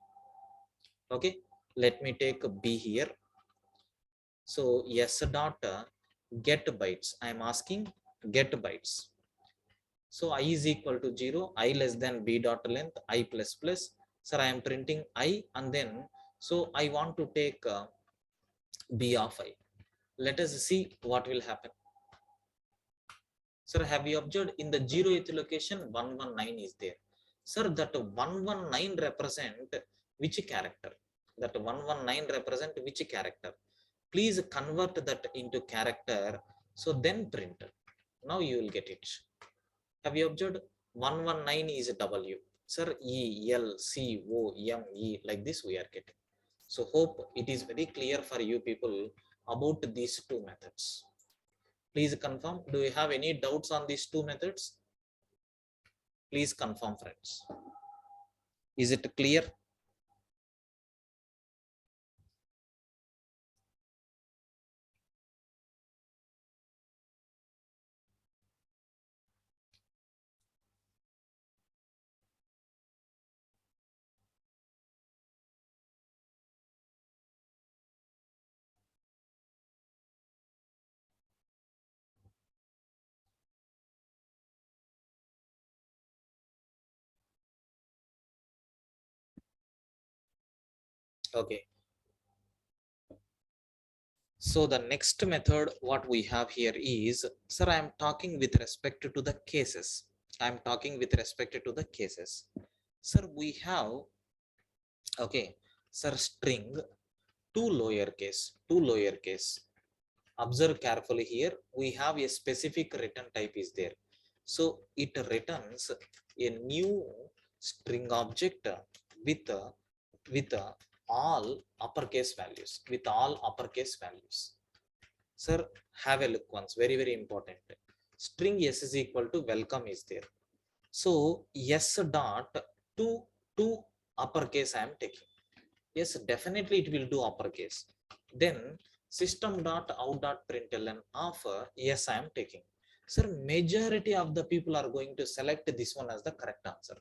Okay, let me take b here. So yes dot get bytes. I am asking get bytes. So I is equal to 0, I less than b dot length, I plus plus. Sir, I am printing I, and then so I want to take b of I. Let us see what will happen. Sir, have you observed in the 0th location 119 is there? Sir, that 119 represent which character? That 119 represent which character? Please convert that into character. So then print. Now you will get it. Have you observed? 119 is W. Sir, E, L, C, O, M, E, like this we are getting. So hope it is very clear for you people about these two methods. Please confirm. Do you have any doubts on these two methods? Please confirm, friends. Is it clear? Okay. So the next method what we have here is, sir, I am talking with respect to the cases. I am talking with respect to the cases. Sir, we have, okay, sir, string two lowercase. Observe carefully here. We have a specific return type is there. So it returns a new string object with all uppercase values. With all uppercase values. Sir, have a look once. Very, very important. String s is equal to welcome is there. So s dot to to uppercase I am taking. Yes, definitely it will do uppercase. Then system.out.println of yes I am taking. Sir, majority of the people are going to select this one as the correct answer,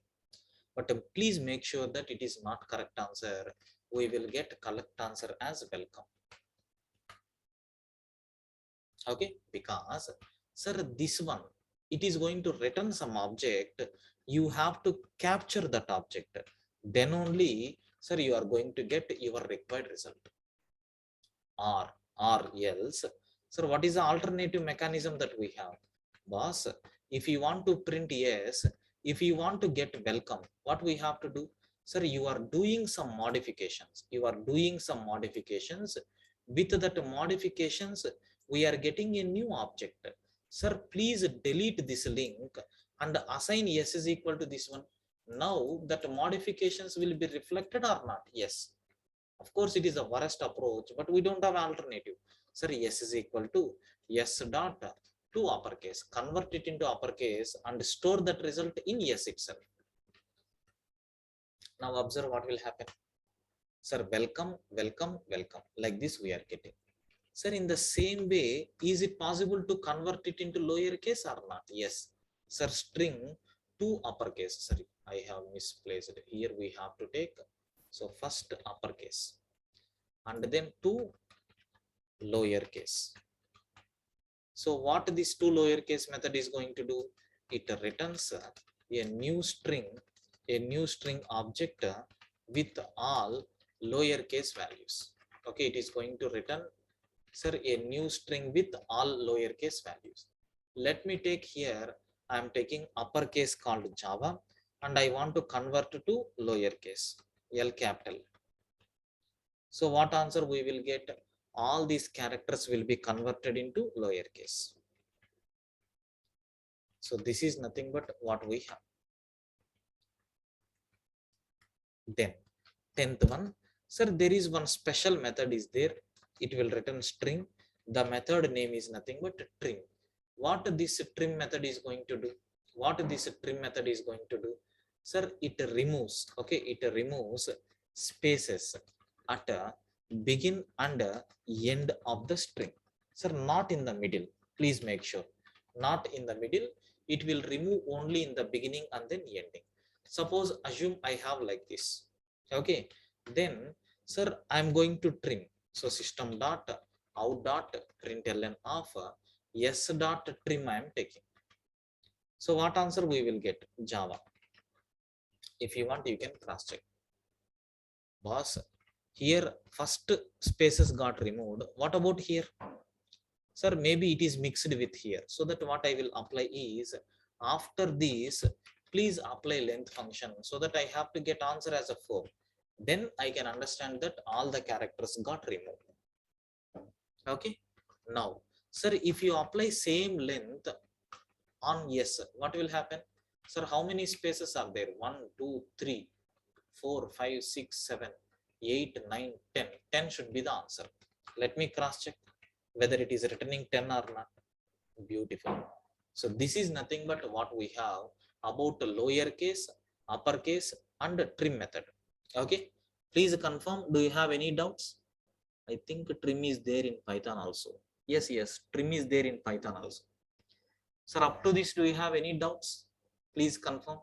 but please make sure that it is not correct answer. We will get correct answer as welcome. Okay, because sir, this one, it is going to return some object. You have to capture that object, then only sir you are going to get your required result. Or else sir, what is the alternative mechanism that we have? Boss, if you want to print yes, if you want to get welcome, what we have to do? Sir, you are doing some modifications, with that modifications we are getting a new object. Sir, please delete this link and assign yes is equal to this one. Now that modifications will be reflected or not? Yes. Of course it is the worst approach, but we don't have alternative. Sir, yes is equal to yes dot to uppercase, convert it into uppercase and store that result in yes itself. Now observe what will happen. Sir, welcome, welcome, welcome, like this we are getting. Sir, in the same way, is it possible to convert it into lowercase or not? Yes. Sir, string to uppercase. Sorry, I have misplaced. Here we have to take, so first uppercase and then to lowercase. So what this to lowercase method is going to do? It returns a new string object with all lowercase values. Okay, it is going to return, sir, a new string with all lowercase values. Let me take here, I am taking uppercase called Java and I want to convert to lowercase, L capital. So what answer we will get? All these characters will be converted into lowercase. So this is nothing but what we have. Then 10th one, sir, there is one special method is there. It will return string. The method name is nothing but trim. What this trim method is going to do? Sir, it removes, okay, it removes spaces at begin and end of the string. Sir, not in the middle. Please make sure, not in the middle. It will remove only in the beginning and then ending. Suppose assume I have like this. Okay, then sir, I am going to trim. So system dot out dot println of yes dot trim I am taking. So what answer we will get? Java. If you want, you can cross check. Boss, here first spaces got removed. What about here? Sir, maybe it is mixed with here. So that what I will apply is, after this, please apply length function so that I have to get answer as a 4. Then I can understand that all the characters got removed. Okay. Now, sir, if you apply same length on yes, what will happen? Sir, how many spaces are there? 1, 2, 3, 4, 5, 6, 7, 8, 9, 10. 10 should be the answer. Let me cross check whether it is returning 10 or not. Beautiful. So this is nothing but what we have about lowercase, uppercase and trim method. Okay, please confirm. Do you have any doubts? I think trim is there in Python also. Yes, trim is there in Python also. Sir, up to this, do you have any doubts? Please confirm.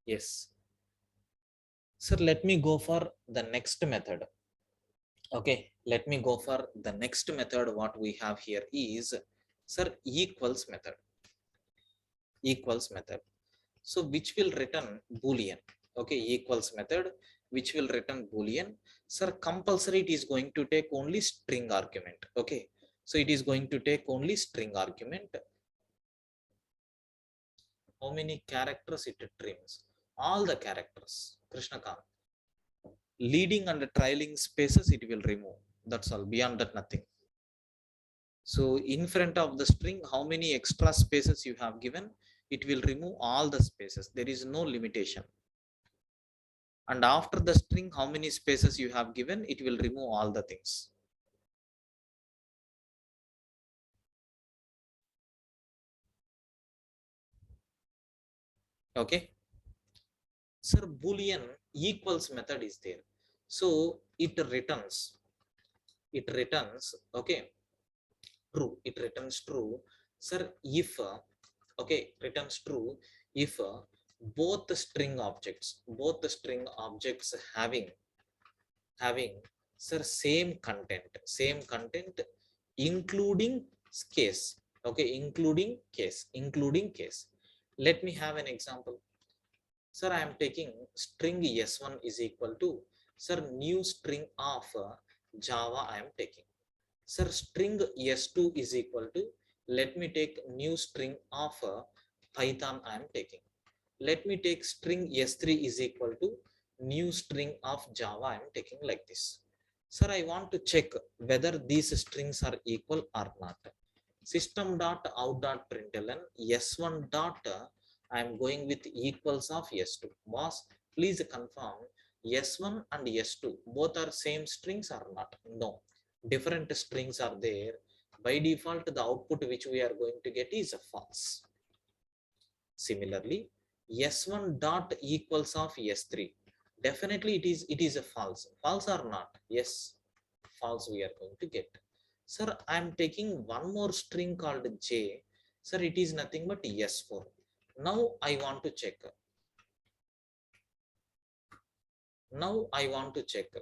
Yes. Sir, let me go for the next method. Okay, let me go for the next method. What we have here is, sir, equals method. So which will return Boolean. Okay, equals method which will return Boolean. Sir, compulsory it is going to take only string argument. Okay, so it is going to take only string argument. How many characters it trims? all the characters. Krishnakant, leading and trailing spaces it will remove. That's all. Beyond that, nothing. So in front of the string, how many extra spaces you have given, it will remove all the spaces. There is no limitation. And after the string, how many spaces you have given, it will remove all the things. Okay. Sir, Boolean equals method is there. So it returns, okay, true. It returns true. Sir, if okay, returns true if both the string objects having sir same content including case. Okay, including case. Let me have an example. Sir, I am taking string s1 is equal to, sir, new string of Java I am taking. Sir, string s2 is equal to, let me take new string of Python I am taking. Let me take string s3 is equal to new string of Java I am taking, like this. Sir, I want to check whether these strings are equal or not. System.out.println s1 dot I am going with equals of s2. Boss, please confirm s1 and s2 both are same strings or not? No, different strings are there. By default, the output which we are going to get is a false. Similarly, s1 dot equals of s3, definitely it is a false. False or not? Yes, false we are going to get. Sir, I am taking one more string called j. Sir, it is nothing but s4. Now I want to check.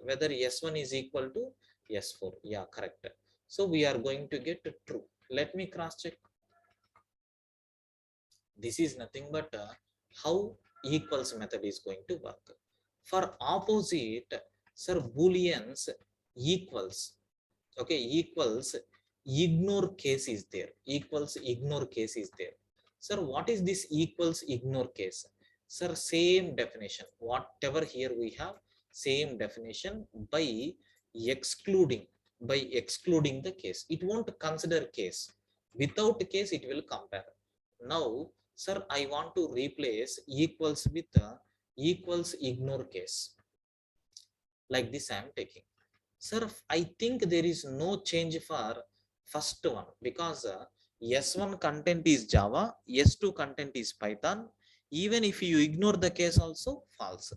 Whether s1 is equal to s4. Yeah, correct. So we are going to get true. Let me cross check. This is nothing but how equals method is going to work. For opposite, sir, booleans equals, okay, equals ignore case is there. Sir, what is this equals ignore case? Sir, same definition whatever here we have, same definition. By excluding the case, it won't consider case. Without case it will compare. Now, sir, I want to replace equals with equals ignore case. Like this I am taking. Sir, I think there is no change for first one, because s1 content is Java, s2 content is Python. Even if you ignore the case also false.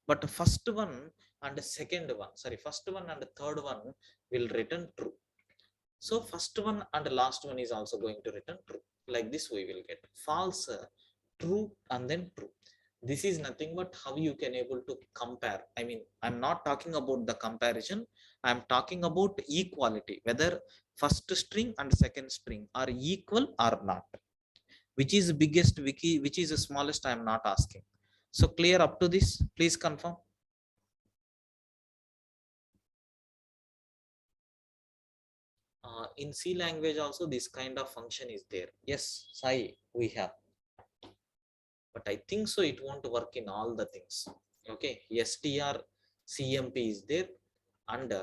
But first one and first one and third one will return true. So first one and last one is also going to return true. Like this we will get false, true, and then true. This is nothing but how you can able to compare. I mean, I'm not talking about the comparison. I'm talking about equality, whether first string and second string are equal or not. Which is biggest wiki, which is the smallest, I'm not asking. So clear up to this? Please confirm. In C language also this kind of function is there. Yes, Sai, we have. But I think so it won't work in all the things. Okay, str cmp is there, and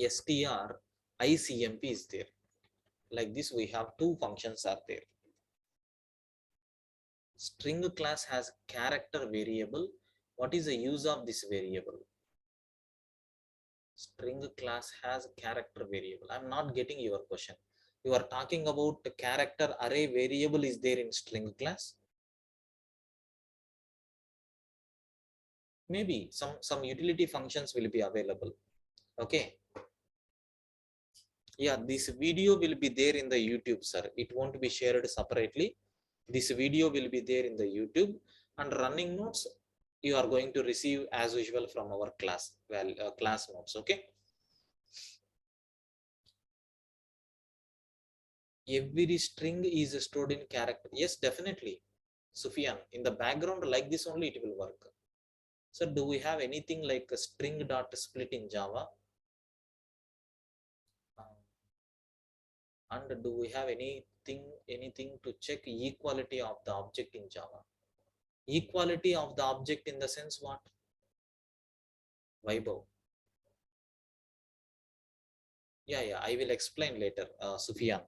str icmp is there. Like this we have two functions are there. String class has character variable. What is the use of this variable? String class has character variable. I'm not getting your question. You are talking about the character array variable is there in string class. Maybe some utility functions will be available. Okay, yeah, this video will be there in the YouTube, sir. It won't be shared separately. This video will be there in the YouTube, and running notes you are going to receive as usual from our class notes. Okay, every string is stored in character. Yes, definitely, Sufyan. In the background like this only it will work. So do we have anything like a string dot split in Java? And do we have anything to check equality of the object in Java? Equality of the object in the sense what? Vaibhav. Yeah, I will explain later, Sufyan.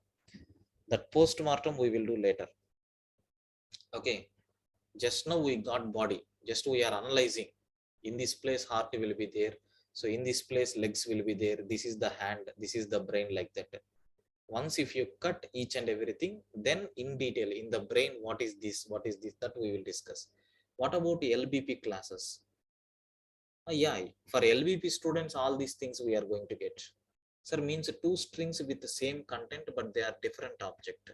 That post-mortem we will do later. Okay, just now we got body. Just we are analyzing. In this place, heart will be there. So in this place, legs will be there. This is the hand. This is the brain, like that. Once if you cut each and everything, then in detail in the brain, what is this, that we will discuss. What about LBP classes? Yeah, for LBP students, all these things we are going to get. Sir, means two strings with the same content, but they are different object.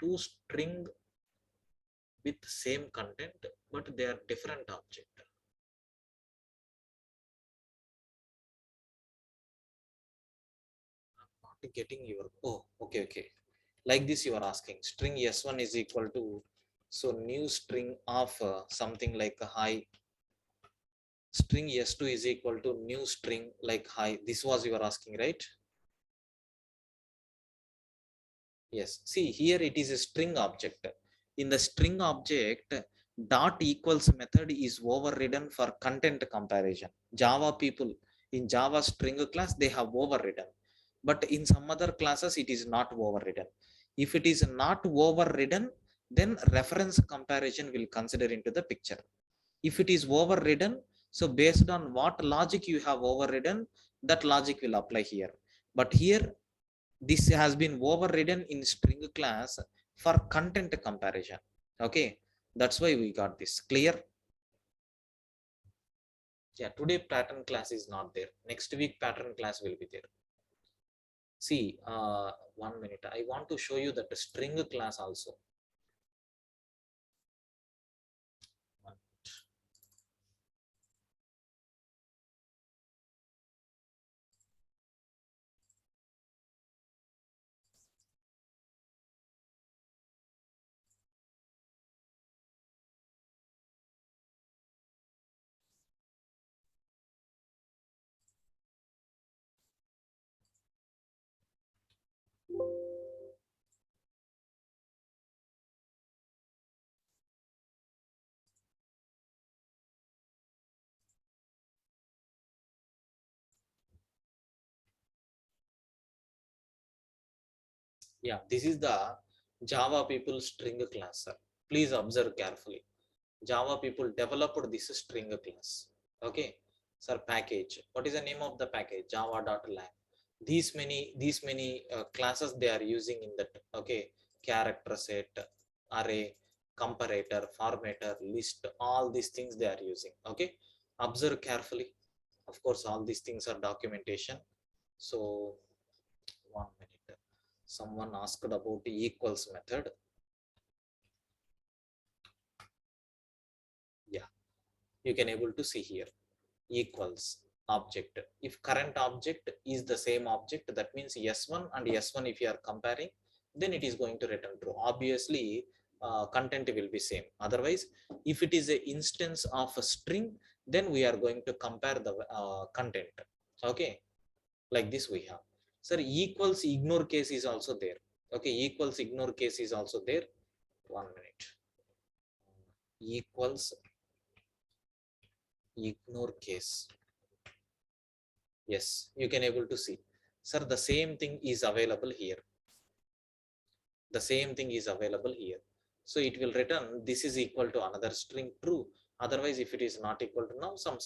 Two string with same content, but they are different object. I'm not getting your, oh, okay. Like this you are asking, string s1 is equal to, so new string of something like a hi, string s2 is equal to new string like hi. This was you are asking, right? Yes, see here it is a string object. In the string object, dot equals method is overridden for content comparison. Java people in Java string class, they have overridden, but in some other classes it is not overridden. If it is not overridden, then reference comparison will consider into the picture. If it is overridden, so based on what logic you have overridden, that logic will apply here. But here this has been overridden in string class for content comparison. Okay, that's why we got this clear. Yeah, today pattern class is not there. Next week pattern class will be there. See, 1 minute, I want to show you that the string class also. Yeah, this is the Java people string class, sir. Please observe carefully. Java people developed this string class. Okay, sir, package. What is the name of the package? Java.lang. These many classes they are using in that. Okay, character set, array, comparator, formatter, list, all these things they are using. Okay, observe carefully. Of course, all these things are documentation. So 1 minute. Someone asked about equals method. Yeah, you can able to see here equals object. If current object is the same object, that means s1 and s1 if you are comparing, then it is going to return true. Obviously content will be same. Otherwise, if it is a instance of a string, then we are going to compare the content. Okay, like this we have. Sir, equals ignore case is also there. Okay, equals ignore case is also there. 1 minute. Equals ignore case. Yes, you can able to see. Sir, the same thing is available here. The same thing is available here. So it will return this is equal to another string true. Otherwise, if it is not equal to, now some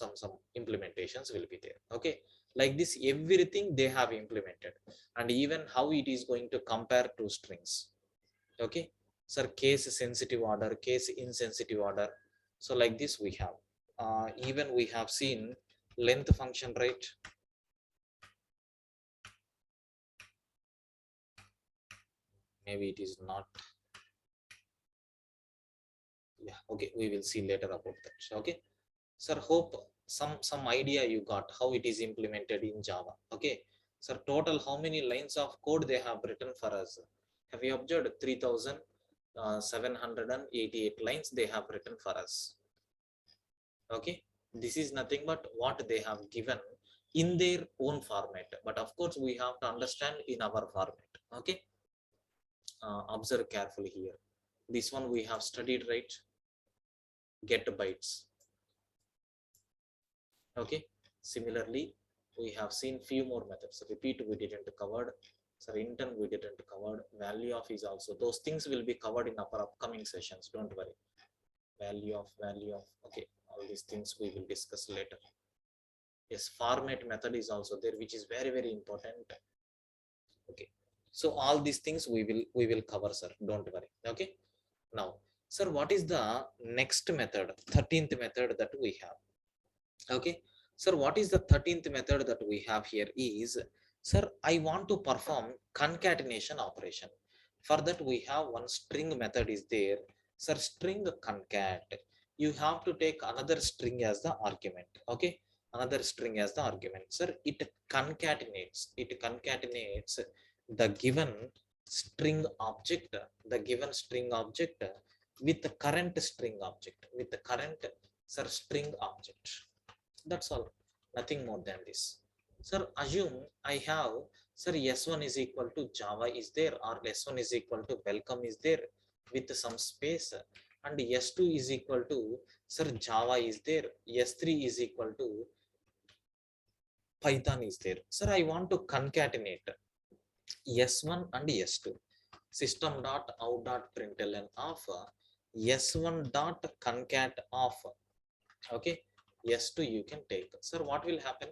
implementations will be there. Okay, like this everything they have implemented, and even how it is going to compare two strings. Okay, sir, case sensitive order, case insensitive order. So like this we have even we have seen length function, right? Maybe it is not. Yeah, okay, we will see later about that. Okay, sir, hope some idea you got how it is implemented in Java. Okay, sir, total how many lines of code they have written for us? Have you observed? 3788 lines they have written for us. Okay, this is nothing but what they have given in their own format, but of course we have to understand in our format. Okay, observe carefully here. This one we have studied, right? Get bytes. Okay, similarly we have seen few more methods. Repeat we didn't covered, so intent we didn't covered, value of is also, those things will be covered in our upcoming sessions, don't worry. Value of, okay, all these things we will discuss later. Yes, format method is also there, which is very very important. Okay, so all these things we will cover, sir, don't worry. Okay, now sir, what is the next method, 13th method that we have? Okay, sir, what is the 13th method that we have here is, sir, I want to perform concatenation operation. For that we have one string method is there, sir, string concat. You have to take another string as the argument. Okay, another string as the argument, sir. It concatenates the given string object, the given string object with the current string object, with the current, sir, string object. That's all, nothing more than this. Sir, assume I have, sir, s1 is equal to java is there, or s1 is equal to welcome is there with some space, and s2 is equal to, sir, java is there, s3 is equal to python is there. Sir, I want to concatenate s1 and s2. System dot out dot println of s1 dot concat of, okay, s2 you can take. Sir, what will happen?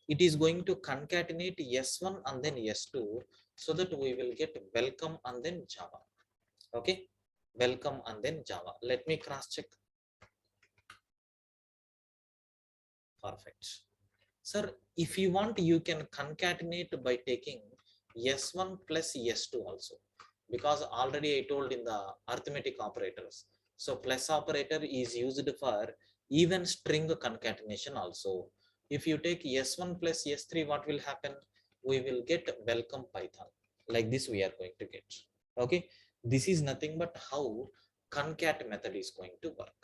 It is going to concatenate s1 and then s2, so that we will get welcome and then java. Okay, welcome and then java. Let me cross check. Perfect. Sir, if you want, you can concatenate by taking s1 plus s2 also, because already I told in the arithmetic operators, so plus operator is used for even string concatenation also. If you take s1 plus s3, what will happen? We will get welcome python. Like this we are going to get. Okay, this is nothing but how concat method is going to work.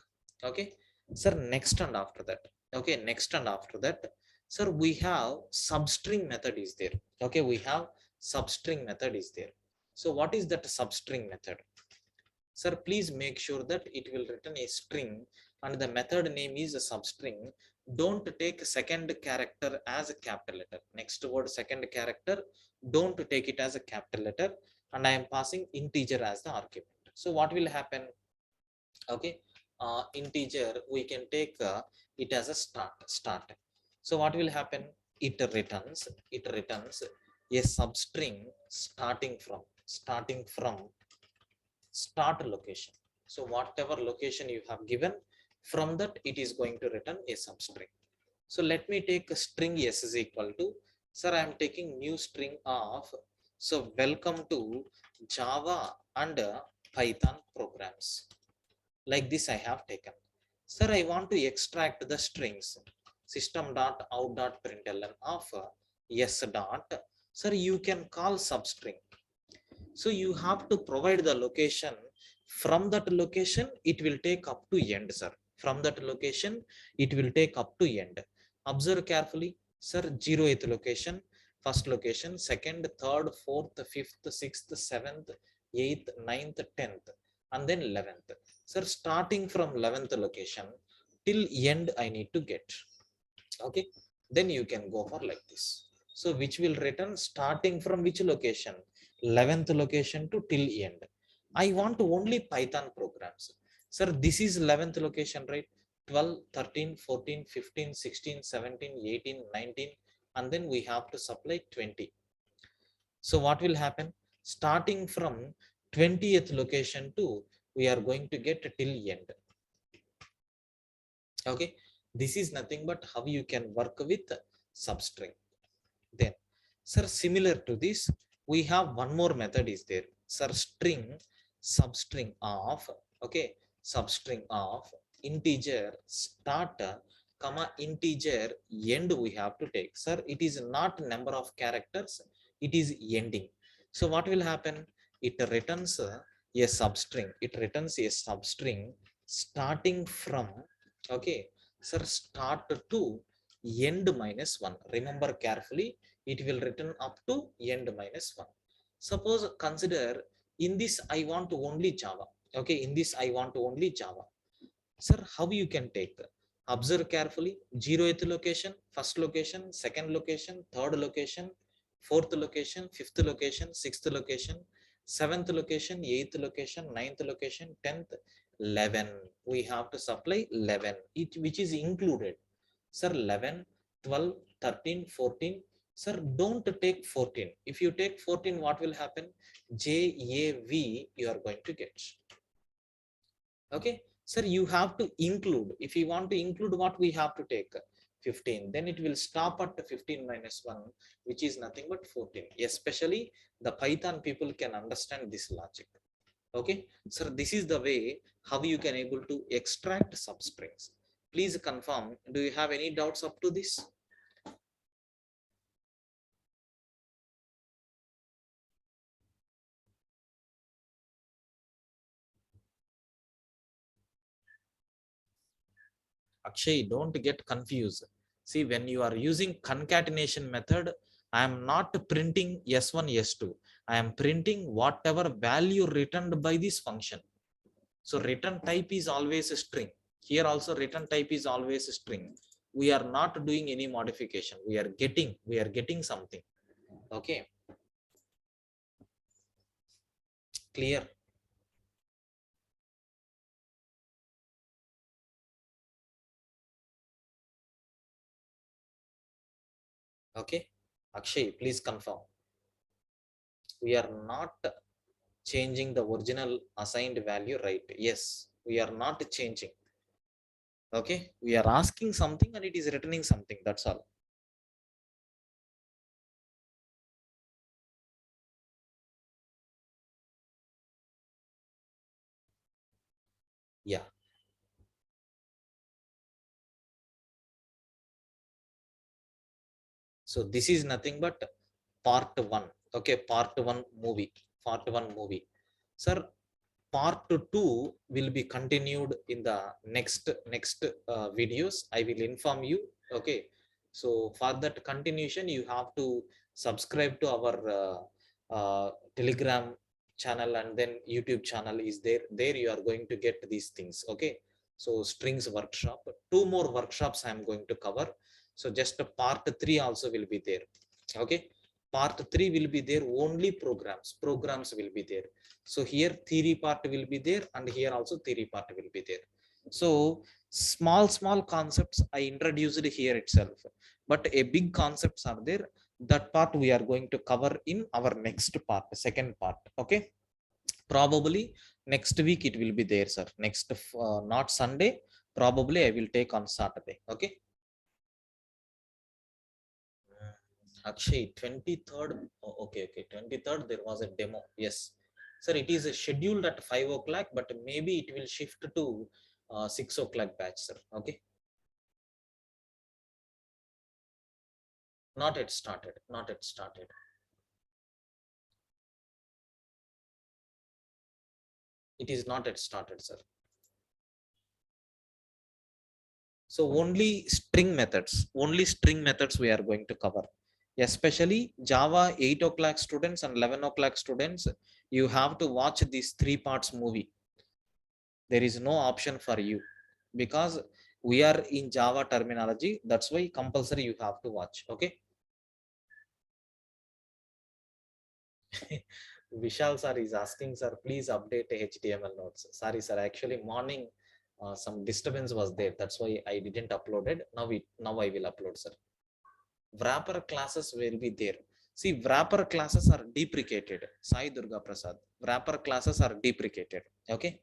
Okay, sir, next and after that, okay, next and after that, sir, we have substring method is there. Okay, we have substring method is there. So what is that substring method? Sir, please make sure that it will return a string and the method name is a substring. Don't take second character as a capital letter. Next word second character, don't take it as a capital letter, and I am passing integer as the argument. So what will happen? Okay, integer we can take it as a start. So what will happen? It returns a substring starting from start location. So whatever location you have given, from that it is going to return a substring. So let me take a string s is equal to, sir, I am taking new string of, so welcome to java and python programs. Like this I have taken. Sir, I want to extract the strings. System dot out dot println of s dot, sir, you can call substring. So you have to provide the location. From that location it will take up to end, sir. From that location it will take up to end. Observe carefully, sir. 0th location, first location, second, third, fourth, fifth, sixth, seventh, eighth, ninth, 10th, and then 11th. Sir, starting from 11th location till end I need to get. Okay, then you can go for like this. So which will return starting from which location? 11th location to till end. I want only python programs. Sir, this is 11th location, right? 12, 13, 14, 15, 16, 17, 18, 19, and then we have to supply 20. So what will happen? Starting from 20th location to, we are going to get till end. Okay, this is nothing but how you can work with substring. Then, sir, similar to this, we have one more method is there, sir. Substring of, okay, substring of integer start comma integer end we have to take. Sir, it is not number of characters, it is ending. So what will happen? It returns a substring. It returns a substring starting from, okay, sir, start to end minus 1. Remember carefully, it will return up to end minus 1. Suppose consider in this I want to only Java. Okay, in this I want to only Java. Sir, how you can take? Observe carefully. 0th location, first location, second location, third location, fourth location, fifth location, sixth location, seventh location, eighth location, ninth location, 10th, 11. We have to supply 11, which is included. Sir, 11, 12, 13, 14. Sir, don't take 14. If you take 14, what will happen? JAV you are going to get. Okay, sir, you have to include. If you want to include, what we have to take? 15. Then it will stop at 15 minus 1, which is nothing but 14. Especially the Python people can understand this logic. Okay, sir, this is the way how you can able to extract substrings. Please confirm, do you have any doubts up to this? Akshay, don't get confused. See, when you are using concatenation method, I am not printing s1 s2. I am printing whatever value returned by this function. So return type is always a string. Here also return type is always a string. We are not doing any modification. We are getting something. Okay, clear? Okay, Akshay, please confirm. We are not changing the original assigned value, right? Yes, we are not changing. Okay, we are asking something and it is returning something, that's all. Yeah, so this is nothing but part 1. Okay, part 1 movie, sir. Part 2 will be continued in the next videos. I will inform you. Okay, so for that continuation you have to subscribe to our Telegram channel, and then YouTube channel is there you are going to get these things. Okay, so strings workshop, 2 more workshops I am going to cover. So just a part 3 also will be there. Okay, part 3 will be there, only programs will be there. So here theory part will be there, and here also theory part will be there. So small concepts I introduced here itself, but a big concepts are there. That part we are going to cover in our next part, second part. Okay, probably next week it will be there, sir. Next not Sunday, probably I will take on Saturday. Okay, Akshay, 23rd. Oh, okay, 23rd there was a demo. Yes, sir, it is scheduled at 5 o'clock, but maybe it will shift to 6 o'clock batch, sir. Okay, not yet started. It is not yet started, sir. So only string methods we are going to cover. Especially Java 8 o'clock students and 11 o'clock students, you have to watch these 3 parts movie. There is no option for you, because we are in Java terminology. That's why compulsory you have to watch. Okay. Vishal sir is asking, sir, please update HTML notes. Sorry, sir. Actually, morning some disturbance was there. That's why I didn't upload it. Now I will upload, sir. Wrapper classes will be there. See, wrapper classes are deprecated. Sai Durga Prasad. Wrapper classes are deprecated. Okay.